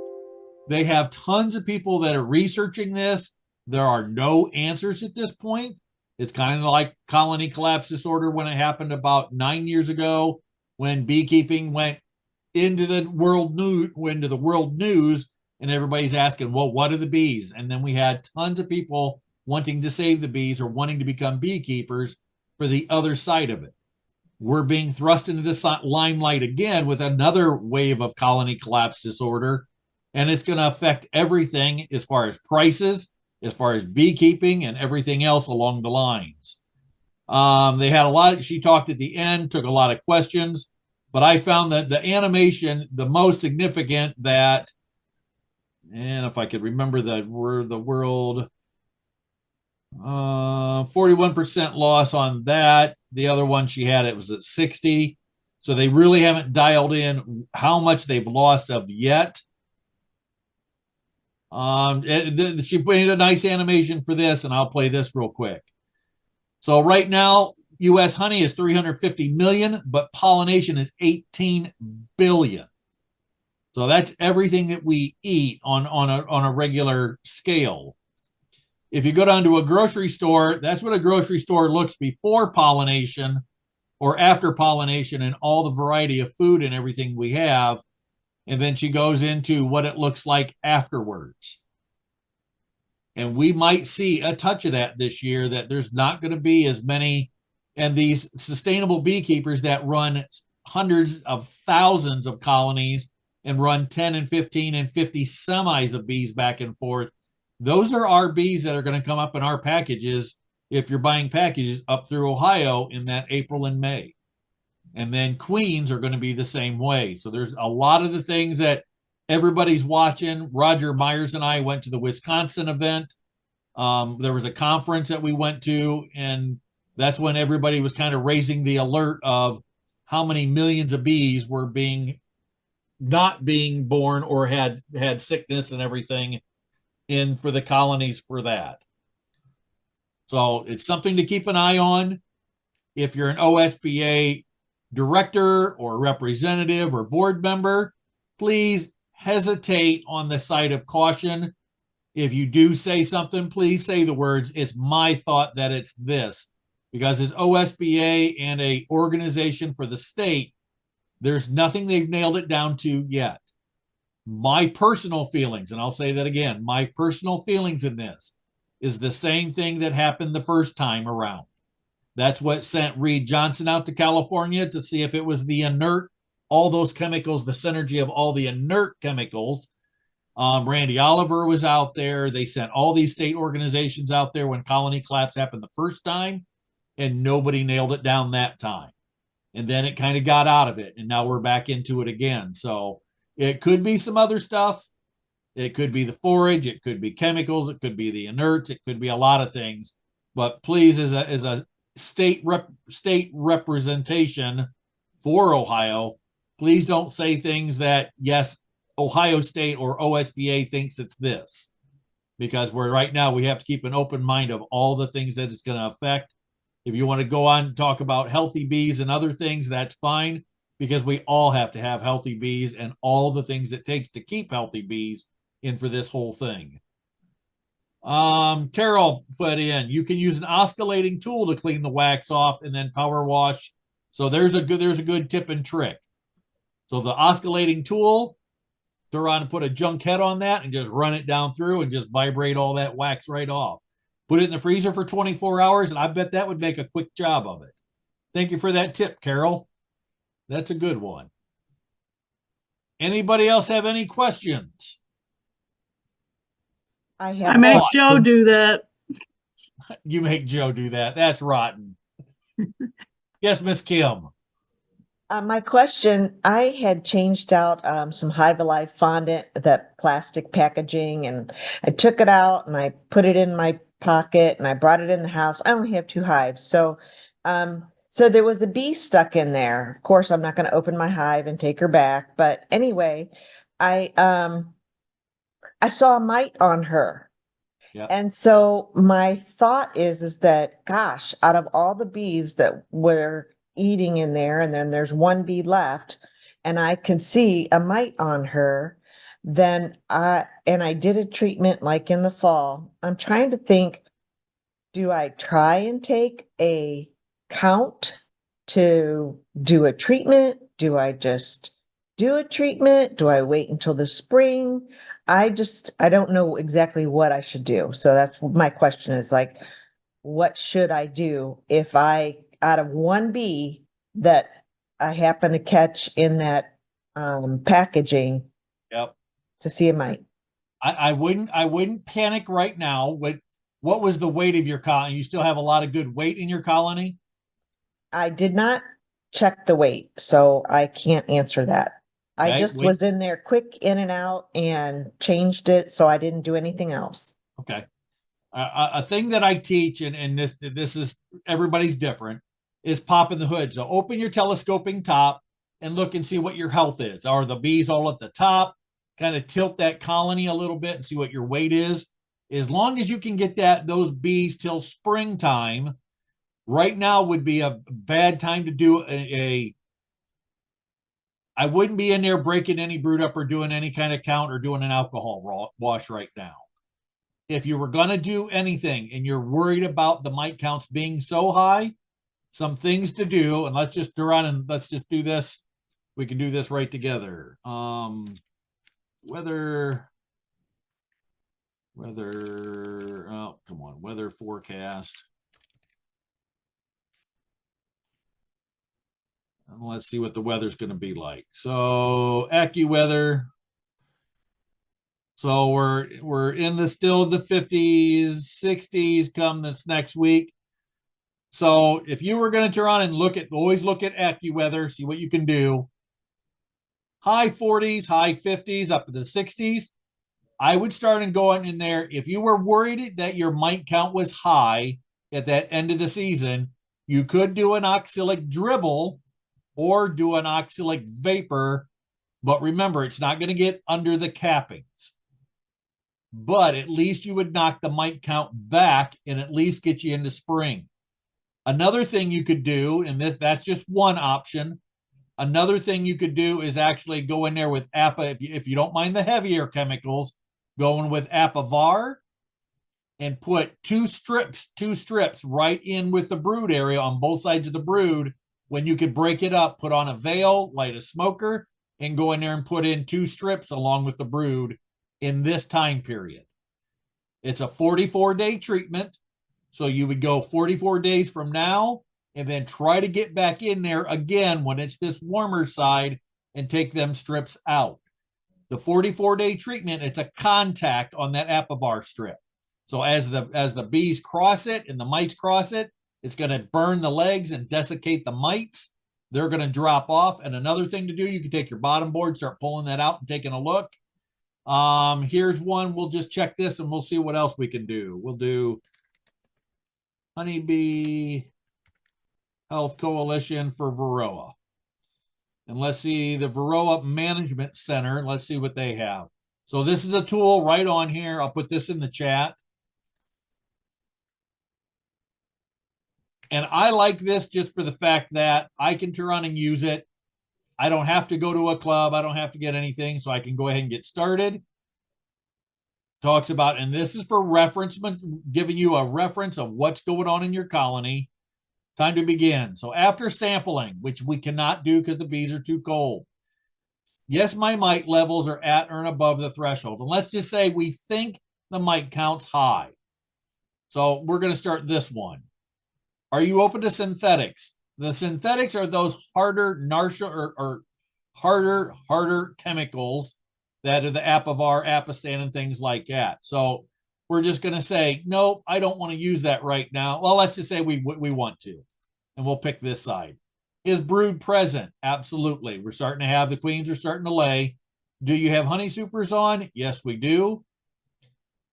They have tons of people that are researching this. There are no answers at this point. It's kind of like colony collapse disorder when it happened about 9 years ago, when beekeeping went into the world news, and everybody's asking, well, what are the bees? And then we had tons of people wanting to save the bees or wanting to become beekeepers for the other side of it. We're being thrust into this limelight again with another wave of colony collapse disorder, and it's going to affect everything as far as prices, as far as beekeeping, and everything else along the lines. They had a lot. She talked at the end, took a lot of questions, but I found that the animation, the most significant, that, and if I could remember the world, 41% loss on that. The other one she had, it was at 60. So they really haven't dialed in how much they've lost of yet. She made a nice animation for this, and I'll play this real quick. So right now, U.S. honey is 350 million, but pollination is 18 billion. So that's everything that we eat on a regular scale. If you go down to a grocery store, that's what a grocery store looks before pollination or after pollination and all the variety of food and everything we have. And then she goes into what it looks like afterwards. And we might see a touch of that this year, that there's not going to be as many. And these sustainable beekeepers that run hundreds of thousands of colonies and run 10 and 15 and 50 semis of bees back and forth, those are our bees that are going to come up in our packages if you're buying packages up through Ohio in that April and May. And then queens are going to be the same way. So there's a lot of the things that everybody's watching. Roger Myers and I went to the Wisconsin event. There was a conference that we went to, and that's when everybody was kind of raising the alert of how many millions of bees were not being born or had sickness and everything in for the colonies for that. So it's something to keep an eye on. If you're an OSBA director or representative or board member, please hesitate on the side of caution. If you do say something, please say the words, it's my thought that it's this. Because as OSBA and a organization for the state, there's nothing they've nailed it down to yet. My personal feelings, and I'll say that again, my personal feelings in this is the same thing that happened the first time around. That's what sent Reed Johnson out to California to see if it was the inert, all those chemicals, the synergy of all the inert chemicals. Randy Oliver was out there. They sent all these state organizations out there when colony collapse happened the first time, and nobody nailed it down that time. And then it kind of got out of it, and now we're back into it again. So it could be some other stuff. It could be the forage. It could be chemicals. It could be the inerts. It could be a lot of things. But please, as a state representation for Ohio, please don't say things that, yes, Ohio State or OSBA thinks it's this. Because right now we have to keep an open mind of all the things that it's going to affect. If you want to go on and talk about healthy bees and other things, that's fine, because we all have to have healthy bees and all the things it takes to keep healthy bees in for this whole thing. Carol put in, you can use an oscillating tool to clean the wax off and then power wash. So there's a good tip and trick. So the oscillating tool, throw on and put a junk head on that and just run it down through and just vibrate all that wax right off. Put it in the freezer for 24 hours, and I bet that would make a quick job of it. Thank you for that tip, Carol. That's a good one. Anybody else have any questions? I I have make one. Joe do that. You make Joe do that. That's rotten. Yes, Miss Kim. My question, I had changed out some Hive Alive fondant, that plastic packaging, and I took it out and I put it in my pocket and I brought it in the house. I only have 2 hives. So there was a bee stuck in there. Of course, I'm not going to open my hive and take her back. But anyway, I saw a mite on her. Yeah. And so my thought is that, gosh, out of all the bees that were eating in there, and then there's 1 bee left, and I can see a mite on her, then I did a treatment like in the fall. I'm trying to think, do I try and take a count to do a treatment? Do I just do a treatment? Do I wait until the spring? I don't know exactly what I should do. So that's my question is like, what should I do if out of one bee that I happen to catch in that packaging Yep. to see a mite? I wouldn't panic right now. What was the weight of your colony? You still have a lot of good weight in your colony? I did not check the weight, so I can't answer that. I Okay, just was in there quick in and out and changed it, so I didn't do anything else. Okay. A thing that I teach, and this is everybody's different, is popping the hood. So open your telescoping top and look and see what your health is. Are the bees all at the top? Kind of tilt that colony a little bit and see what your weight is. As long as you can get those bees till springtime, right now would be a bad time to do I wouldn't be in there breaking any brood up or doing any kind of count or doing an alcohol wash right now. If you were going to do anything and you're worried about the mite counts being so high, some things to do, and let's just run and let's just do this. We can do this right together. Weather, oh, come on, weather forecast. And let's see what the weather's going to be like. So AccuWeather. So we're in still the 50s, 60s come this next week. So if you were going to turn on and always look at AccuWeather, see what you can do. High 40s, high 50s, up to the 60s. I would start and going in there. If you were worried that your mite count was high at that end of the season, you could do an oxalic dribble or do an oxalic vapor. But remember, it's not going to get under the cappings. But at least you would knock the mite count back and at least get you into spring. Another thing you could do, and that's just one option. Another thing you could do is actually go in there with APA, if you don't mind the heavier chemicals, going with APA-VAR and put two strips right in with the brood area on both sides of the brood. When you could break it up, put on a veil, light a smoker, and go in there and put in 2 strips along with the brood in this time period. It's a 44-day treatment. So you would go 44 days from now and then try to get back in there again when it's this warmer side and take them strips out. The 44-day treatment, it's a contact on that APA-VAR strip. So as the bees cross it and the mites cross it, it's going to burn the legs and desiccate the mites. They're going to drop off. And another thing to do, you can take your bottom board, start pulling that out and taking a look. Here's one. We'll just check this and we'll see what else we can do. We'll do Honeybee Health Coalition for Varroa. And let's see the Varroa Management Center. Let's see what they have. So this is a tool right on here. I'll put this in the chat. And I like this just for the fact that I can turn on and use it. I don't have to go to a club. I don't have to get anything. So I can go ahead and get started. Talks about, and this is for reference, giving you a reference of what's going on in your colony. Time to begin. So after sampling, which we cannot do because the bees are too cold. Yes, my mite levels are at or above the threshold. And let's just say we think the mite count's high. So we're going to start this one. Are you open to synthetics? The synthetics are those harder or harder chemicals that are the APA-VAR, Apistan, and things like that. So we're just going to say, nope, I don't want to use that right now. Well, let's just say we want to, and we'll pick this side. Is brood present? Absolutely. We're starting to have the queens are starting to lay. Do you have honey supers on? Yes, we do.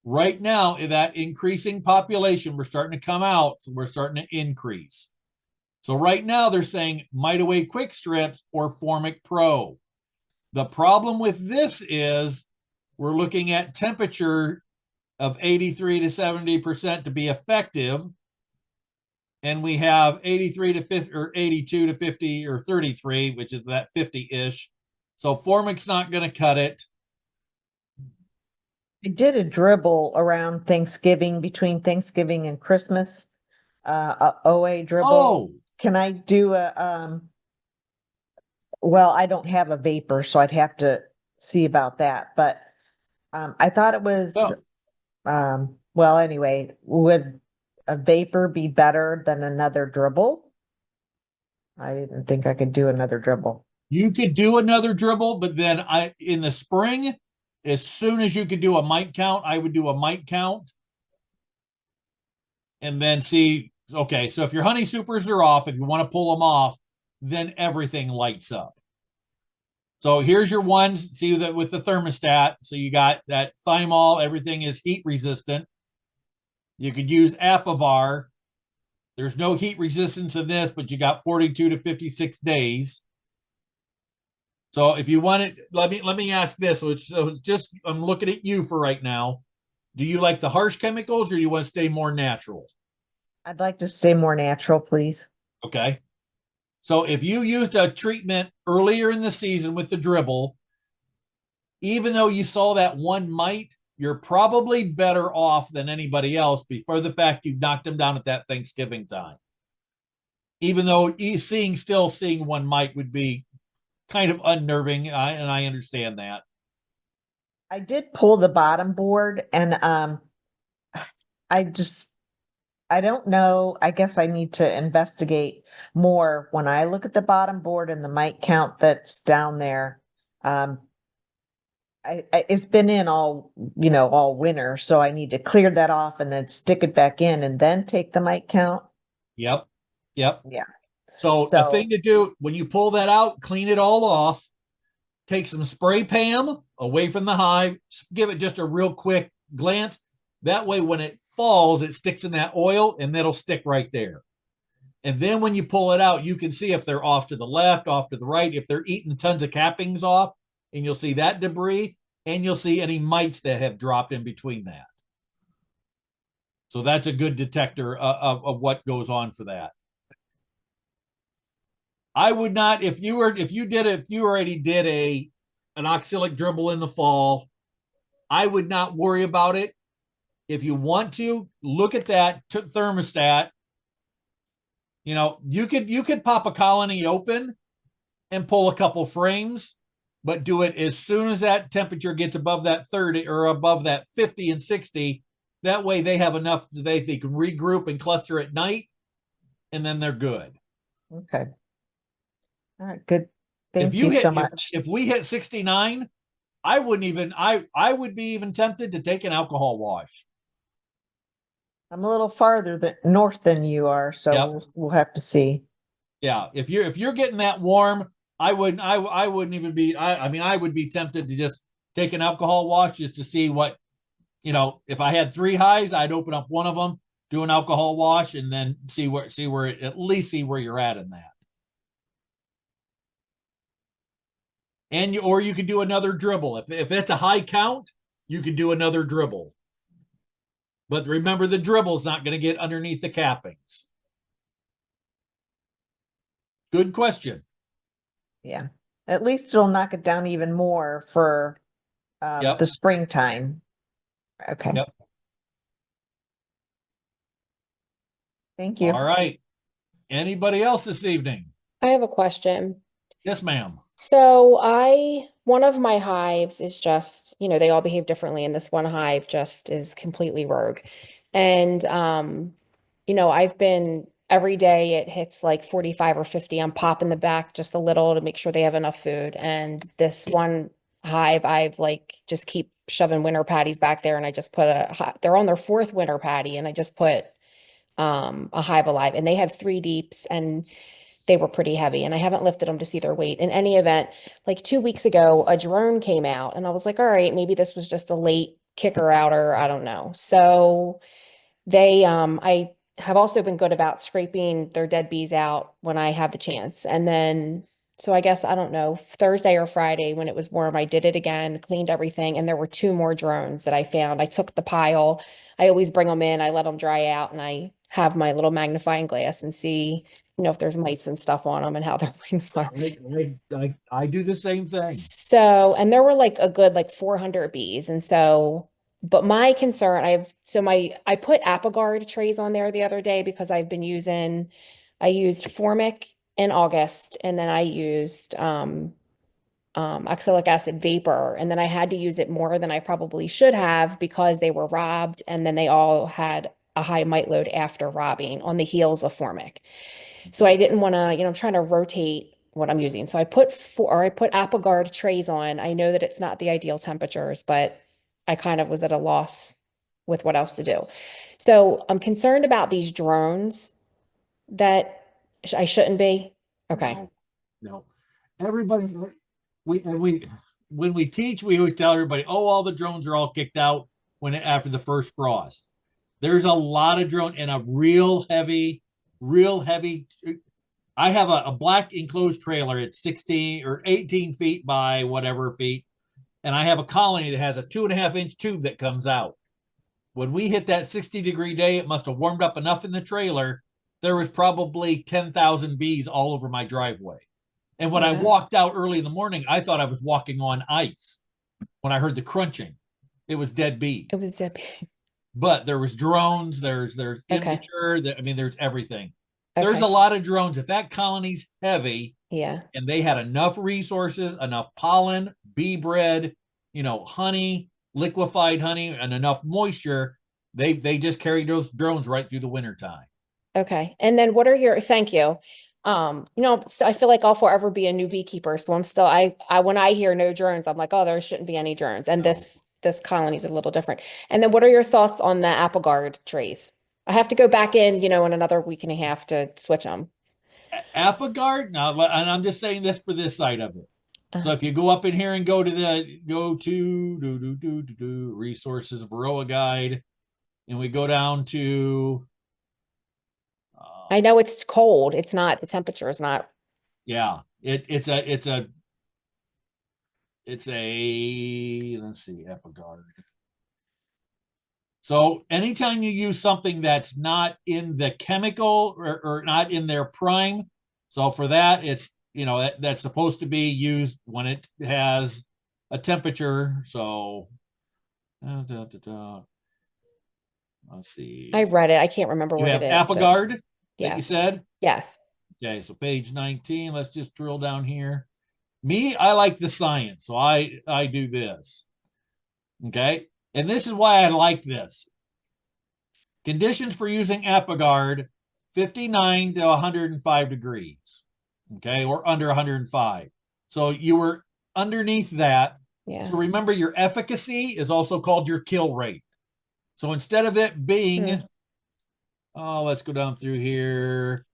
Right now, that increasing population, we're starting to come out, so we're starting to increase. So right now, they're saying Mite Away Quick Strips or Formic Pro. The problem with this is we're looking at temperature of 83 to 70% to be effective. And we have 83 to 50 or 82 to 50 or 33, which is that 50-ish. So Formic's not going to cut it. I did a dribble around Thanksgiving, between Thanksgiving and Christmas, a OA dribble. Oh, Can I do a well, I don't have a vapor, so I'd have to see about that, but I thought it was, Oh. well, anyway, would a vapor be better than another dribble? I didn't think I could do another dribble. You could do another dribble, but then in the spring, as soon as you could do a mite count, I would do a mite count. And then see, okay, so if your honey supers are off, if you want to pull them off, then everything lights up. So here's your ones. See that with the thermostat. So you got that thymol, everything is heat resistant. You could use Apivar. There's no heat resistance in this, but you got 42 to 56 days. So if you want it, let me ask this. So it's just I'm looking at you for right now. Do you like the harsh chemicals or do you want to stay more natural? I'd like to stay more natural, please. Okay. So if you used a treatment earlier in the season with the dribble, even though you saw that one mite, you're probably better off than anybody else before the fact you knocked them down at that Thanksgiving time. Even though seeing one mite would be kind of unnerving, and I understand that. I did pull the bottom board and I don't know. I guess I need to investigate more when I look at the bottom board and the mite count that's down there. It's been in all winter, so I need to clear that off and then stick it back in and then take the mite count. Yep. Yep. Yeah. So the thing to do when you pull that out, clean it all off, take some spray Pam away from the hive, give it just a real quick glance. That way, when it falls, it sticks in that oil and that'll stick right there. And then when you pull it out, you can see if they're off to the left, off to the right, if they're eating tons of cappings off, and you'll see that debris, and you'll see any mites that have dropped in between that. So that's a good detector of what goes on for that. I would not, if you already did an oxalic dribble in the fall, I would not worry about it. If you want to, look at that thermostat. You know, you could pop a colony open and pull a couple frames, but do it as soon as that temperature gets above that 30 or above that 50 and 60. That way they have enough they can regroup and cluster at night, and then they're good. Okay. All right, good. Thank you so much. If we hit 69, I wouldn't even I would be even tempted to take an alcohol wash. I'm a little farther north than you are, so Yep. we'll have to see. Yeah, if you're getting that warm, I wouldn't even be I mean I would be tempted to just take an alcohol wash just to see what, if I had 3 hives, I'd open up one of them, do an alcohol wash, and then see where at least see where you're at in that. And or you could do another dribble. If it's a high count, you could do another dribble. But remember, the dribble's not going to get underneath the cappings. Good question. Yeah. At least it'll knock it down even more for Yep. the springtime. Okay. Yep. Thank you. All right. Anybody else this evening? I have a question. Yes, ma'am. So one of my hives is just, they all behave differently, and this one hive just is completely rogue. And I've been every day it hits like 45 or 50. I'm popping the back just a little to make sure they have enough food. And this one hive, I've like just keep shoving winter patties back there, and I just put they're on their 4th winter patty, and I just put a hive alive, and they had 3 deeps, and they were pretty heavy, and I haven't lifted them to see their weight. In any event, like 2 weeks ago, a drone came out, and I was like, all right, maybe this was just a late kicker outer. I don't know. So I have also been good about scraping their dead bees out when I have the chance. And then, so I guess, I don't know, Thursday or Friday when it was warm, I did it again, cleaned everything, and there were 2 more drones that I found. I took the pile. I always bring them in, I let them dry out, and I have my little magnifying glass and see, if there's mites and stuff on them and how their wings are. I do the same thing. So, and there were like a good like 400 bees. And so, but my concern, I put Apogard trays on there the other day because I used Formic in August, and then I used oxalic acid vapor, and then I had to use it more than I probably should have because they were robbed, and then they all had a high mite load after robbing on the heels of formic. So I didn't want to, I'm trying to rotate what I'm using. So I put AppleGuard trays on. I know that it's not the ideal temperatures, but I kind of was at a loss with what else to do. So I'm concerned about these drones that I shouldn't be. Okay. No, everybody, we when we teach, we always tell everybody, oh, all the drones are all kicked out after the first frost. There's a lot of drone and a real heavy. I have a black enclosed trailer. It's 16 or 18 feet by whatever feet, and I have a colony that has a 2.5-inch tube that comes out. When we hit that 60-degree day, it must have warmed up enough in the trailer. There was probably 10,000 bees all over my driveway. And when I Yeah. walked out early in the morning, I thought I was walking on ice when I heard the crunching. It was dead bees. It was But there was drones, there's Okay. immature, there's everything. There's okay. a lot of drones. If that colony's heavy Yeah. and they had enough resources, enough pollen, bee bread, honey, liquefied honey, and enough moisture, they just carried those drones right through the wintertime. Okay. And then thank you. I feel like I'll forever be a new beekeeper. So I'm still, when I hear no drones, I'm like, oh, there shouldn't be any drones. And No. this colony is a little different. And then what are your thoughts on the AppleGuard trays? I have to go back in, in another week and a half to switch them. AppleGuard, now, and I'm just saying this for this side of it. So if you go up in here and go to resources Varroa guide, and we go down to I know it's cold. It's not, the temperature is not. yeah, it's a let's see, AppleGuard. So anytime you use something that's not in the chemical or not in their prime, so for that, it's that's supposed to be used when it has a temperature. So let's see. I've read it. I can't remember You what have it is. AppleGuard that Yeah. you said. Yes. Okay, so page 19. Let's just drill down here. I like the science, so I do this. Okay, and this is why I like this. Conditions for using AppleGuard, 59 to 105 degrees. Okay, or under 105. So you were underneath that. Yeah. So remember, your efficacy is also called your kill rate. So instead of it being, let's go down through here.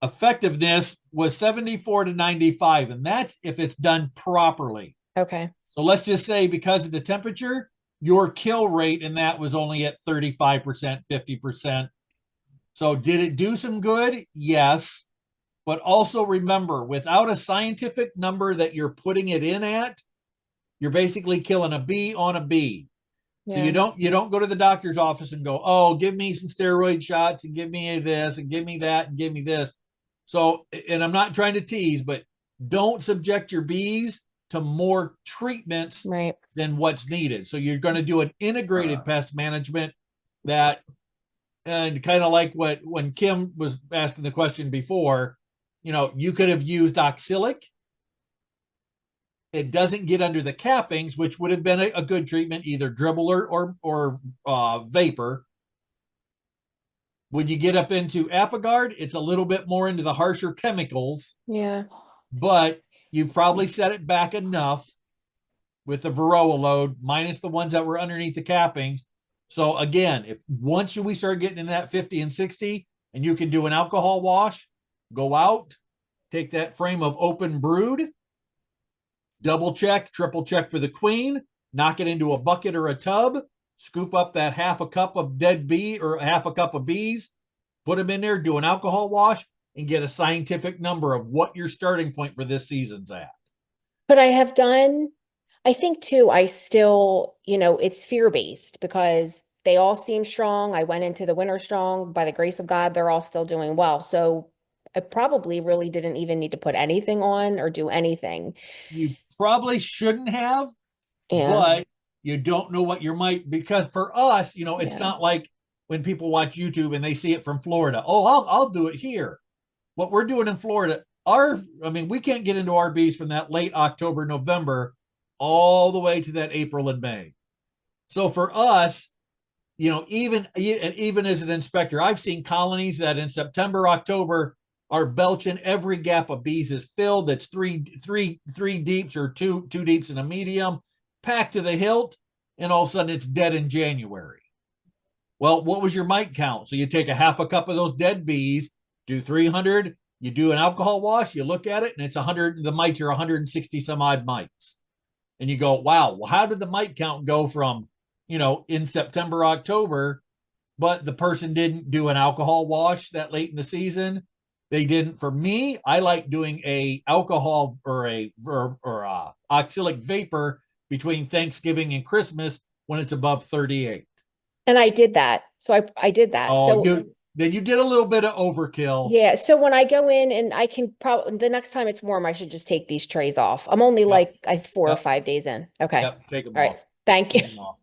Effectiveness was 74 to 95, and that's if it's done properly. Okay. So let's just say because of the temperature, your kill rate in that was only at 35%, 50%. So did it do some good? Yes. But also remember, without a scientific number that you're putting it in at, you're basically killing a bee on a bee. So Yeah. you don't go to the doctor's office and go, oh, give me some steroid shots and give me this and give me that and give me this. So, and I'm not trying to tease, but don't subject your bees to more treatments Right. than what's needed. So you're going to do an integrated pest management and kind of like when Kim was asking the question before, you could have used oxalic. It doesn't get under the cappings, which would have been a good treatment, either dribbler or vapor. When you get up into AppleGuard, it's a little bit more into the harsher chemicals. Yeah. But you've probably set it back enough with the Varroa load, minus the ones that were underneath the cappings. So again, once we start getting in that 50 and 60, and you can do an alcohol wash, go out, take that frame of open brood, double check, triple check for the queen, knock it into a bucket or a tub, scoop up that half a cup of dead bee or half a cup of bees, put them in there, do an alcohol wash, and get a scientific number of what your starting point for this season's at. But I think too, I still, it's fear-based because they all seem strong. I went into the winter strong. By the grace of God, they're all still doing well. So I probably really didn't even need to put anything on or do anything. You probably shouldn't have, Yeah. but you don't know what because for us, it's Yeah. not like when people watch YouTube and they see it from Florida. Oh, I'll do it here. what we're doing in Florida, we can't get into our bees from that late October, November, all the way to that April and May. So for us, even as an inspector, I've seen colonies that in September, October are belching. Every gap of bees is filled. That's three deeps or two deeps and a medium, packed to the hilt, and all of a sudden it's dead in January. Well, what was your mite count? So you take a half a cup of those dead bees, do 300, you do an alcohol wash, you look at it, and it's 100. The mites are 160 some odd mites, and you go, wow, well, how did the mite count go from in September, October, but the person didn't do an alcohol wash that late in the season? They didn't. For me, I like doing a alcohol or a oxalic vapor between Thanksgiving and Christmas when it's above 38. And I did that. So I did that. Oh, So then you did a little bit of overkill. yeah. So when I go in and I can probably the next time it's warm, I should just take these trays off. I'm only Yep. like 4 or Yep. 5 days in. Okay. Yep, take them All right. off. Thank you. Take 'em off.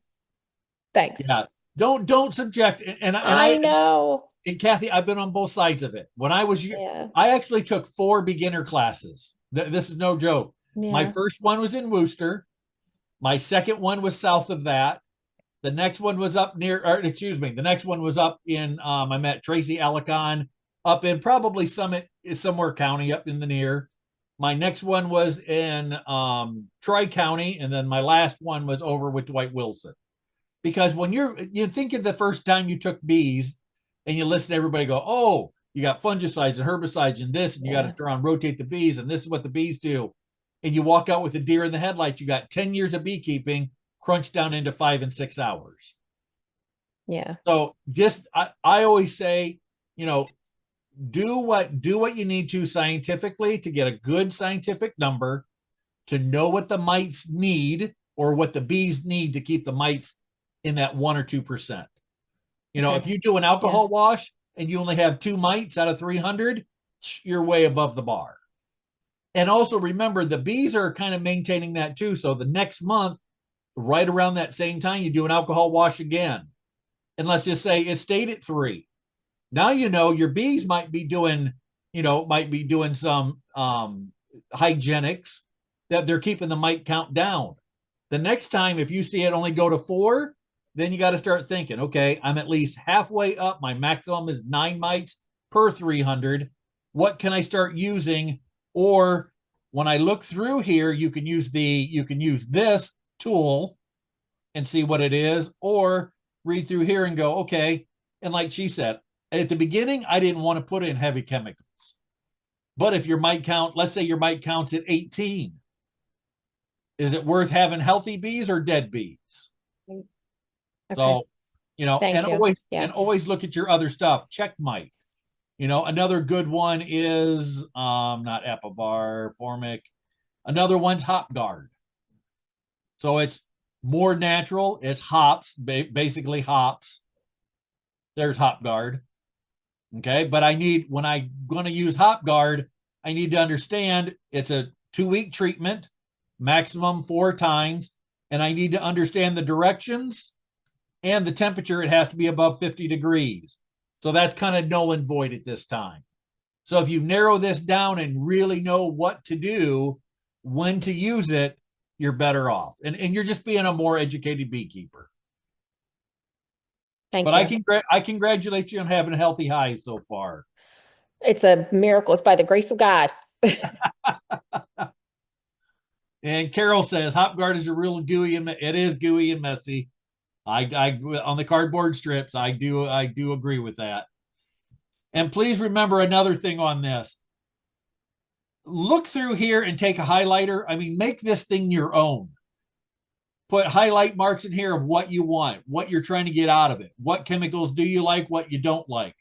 Thanks. Yeah, don't subject. And I know. And Kathy, I've been on both sides of it. When I was, Yeah. I actually took 4 beginner classes. This is no joke. My Yeah. first one was in Worcester. My second one was south of that. The next one was up near, or excuse me, the next one was up in, I met Tracy Alicon up in probably Summit, somewhere county up in the near. My next one was in Tri-County, and then my last one was over with Dwight Wilson. Because when you think of the first time you took bees and you listen to everybody go, oh, you got fungicides and herbicides and this, and you got to turn on rotate the bees, and this is what the bees do. And you walk out with a deer in the headlights, you got 10 years of beekeeping crunched down into 5 and 6 hours. Yeah. So just I always say, do what you need to scientifically to get a good scientific number, to know what the mites need or what the bees need to keep the mites in that 1 or 2%. If you do an alcohol wash and you only have 2 mites out of 300, you're way above the bar. And also remember, the bees are kind of maintaining that too. So the next month, right around that same time, you do an alcohol wash again. And let's just say it stayed at 3. Now your bees might be doing some hygienics that they're keeping the mite count down. The next time, if you see it only go to 4, then you got to start thinking, okay, I'm at least halfway up. My maximum is 9 mites per 300. What can I start using? Or when I look through here, you can use this tool and see what it is, or read through here and go, okay. And like she said, at the beginning, I didn't want to put in heavy chemicals. But if your mite count, let's say your mite count's at 18, is it worth having healthy bees or dead bees? Okay. So, Thank and you. always look at your other stuff. Check mite. Another good one is not Apivar, Formic. Another one's Hop Guard. So it's more natural. It's hops, basically hops. There's Hop Guard. Okay, but when I'm going to use Hop Guard, I need to understand it's a 2-week treatment, maximum 4 times, and I need to understand the directions and the temperature. It has to be above 50 degrees. So that's kind of null and void at this time. So if you narrow this down and really know what to do, when to use it, you're better off. And you're just being a more educated beekeeper. Thank But you. I congratulate you on having a healthy hive so far. It's a miracle. It's by the grace of God. And Carol says Hop Guard is a real gooey, and it is gooey and messy. I on the cardboard strips, I do agree with that. And please remember another thing on this. Look through here and take a highlighter. Make this thing your own. Put highlight marks in here of what you want, what you're trying to get out of it. What chemicals do you like, what you don't like.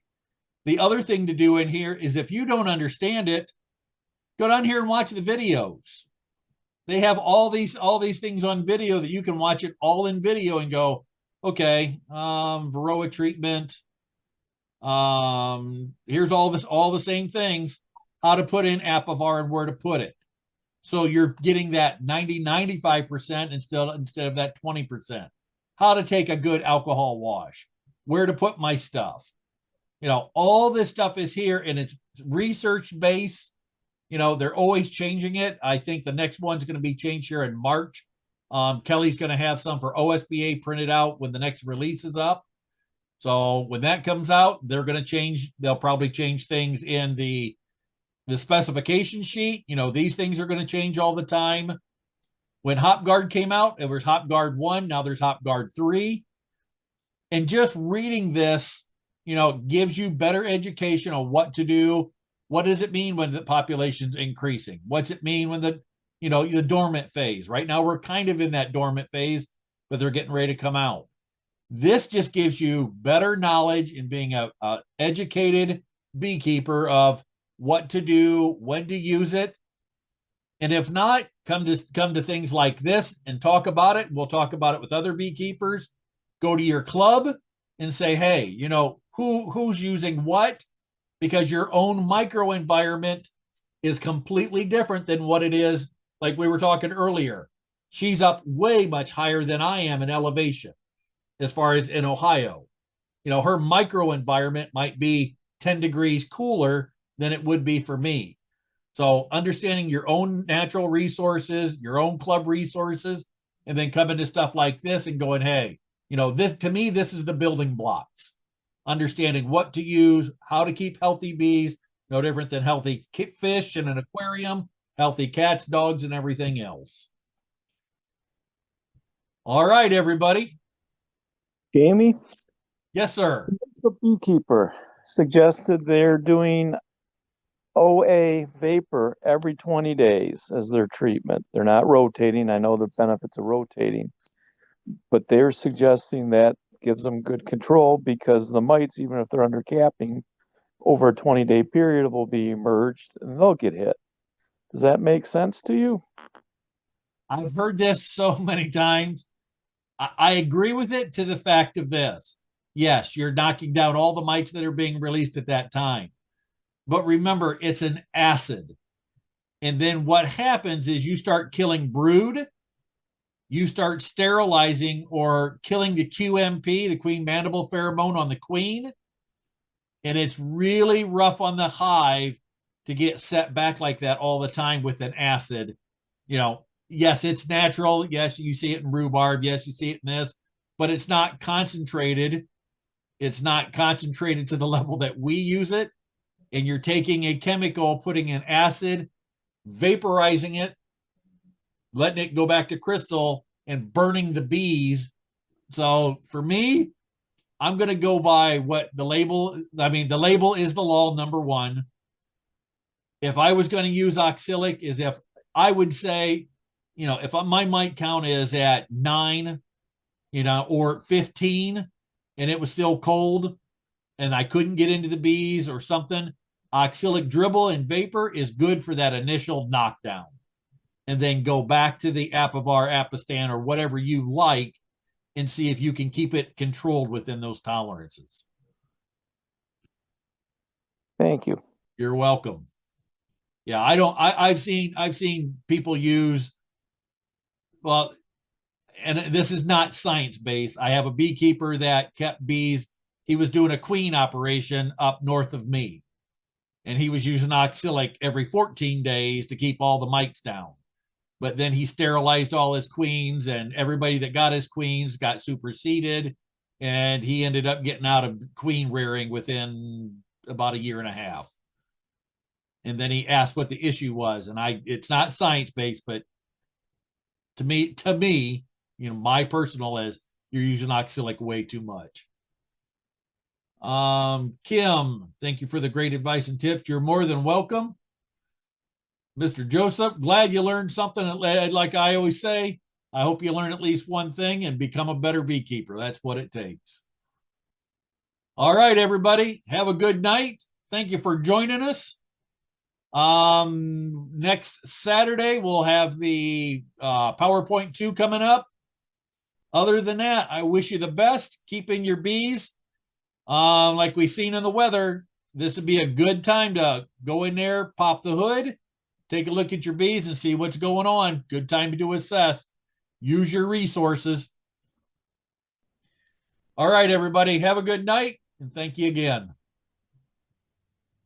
The other thing to do in here is if you don't understand it, go down here and watch the videos. They have all these things on video that you can watch it all in video and go, okay, Varroa treatment. Here's all the same things, how to put in Apivar and where to put it. So you're getting that 95% instead of that 20%. How to take a good alcohol wash, where to put my stuff. All this stuff is here, and it's research base. You know, they're always changing it. I think the next one's going to be changed here in March. Kelly's going to have some for OSBA printed out when the next release is up. So when that comes out, they're going to change. They'll probably change things in the specification sheet. You know, these things are going to change all the time. When HopGuard came out, it was HopGuard 1. Now there's HopGuard 3. And just reading this, you know, gives you better education on what to do. What does it mean when the population's increasing? What's it mean when the dormant phase? Right now, we're kind of in that dormant phase, but they're getting ready to come out. This just gives you better knowledge in being a educated beekeeper of what to do, when to use it. And if not, come to things like this and talk about it. We'll talk about it with other beekeepers. Go to your club and say, hey, you know, who's using what? Because your own microenvironment is completely different than what it is. Like we were talking earlier, she's up way much higher than I am in elevation as far as in Ohio. You know, her microenvironment might be 10 degrees cooler than it would be for me. So understanding your own natural resources, your own club resources, and then coming to stuff like this and going, hey, you know, this to me, this is the building blocks. Understanding what to use, how to keep healthy bees, no different than healthy fish in an aquarium, healthy cats, dogs, and everything else. All right, everybody. Jamie, Yes, sir. the Beekeeper suggested they're doing OA vapor every 20 days as their treatment. They're not rotating. I know the benefits of rotating, but they're suggesting that gives them good control because the mites, even if they're under capping, over a 20-day period will be emerged and they'll get hit. Does that make sense to you? I've heard this so many times. I agree with it to the fact of this. Yes, you're knocking down all the mites that are being released at that time. But remember, it's an acid. And then what happens is you start killing brood, you start sterilizing or killing the QMP, the queen mandible pheromone on the queen. And it's really rough on the hive to get set back like that all the time with an acid. You know, yes, it's natural. Yes, you see it in rhubarb. Yes, you see it in this, but it's not concentrated. It's not concentrated to the level that we use it. And you're taking a chemical, putting an acid, vaporizing it, letting it go back to crystal and burning the bees. So for me, I'm going to go by what the label, I mean, the label is the law, number one. If I was going to use oxalic, is if I would say, you know, if my mite count is at 9, you know, or 15, and it was still cold and I couldn't get into the bees or something, oxalic dribble and vapor is good for that initial knockdown. And then go back to the Apivar, Apistan, or whatever you like and see if you can keep it controlled within those tolerances. Thank you. You're welcome. Yeah, I've seen people use, well, and this is not science-based. I have a beekeeper that kept bees. He was doing a queen operation up north of me, and he was using oxalic every 14 days to keep all the mites down. But then he sterilized all his queens, and everybody that got his queens got superseded, and he ended up getting out of queen rearing within about a year and a half. And then he asked what the issue was, and it's not science-based, but to me, you know, my personal is you're using oxalic way too much. Kim, thank you for the great advice and tips. You're more than welcome. Mr. Joseph, glad you learned something. Like I always say, I hope you learn at least one thing and become a better beekeeper. That's what it takes. All right, everybody, have a good night. Thank you for joining us. Next Saturday, we'll have the PowerPoint 2 coming up. Other than that, I wish you the best. Keep in your bees. Like we've seen in the weather, this would be a good time to go in there, pop the hood, take a look at your bees and see what's going on. Good time to do assess. Use your resources. All right, everybody, have a good night, and thank you again.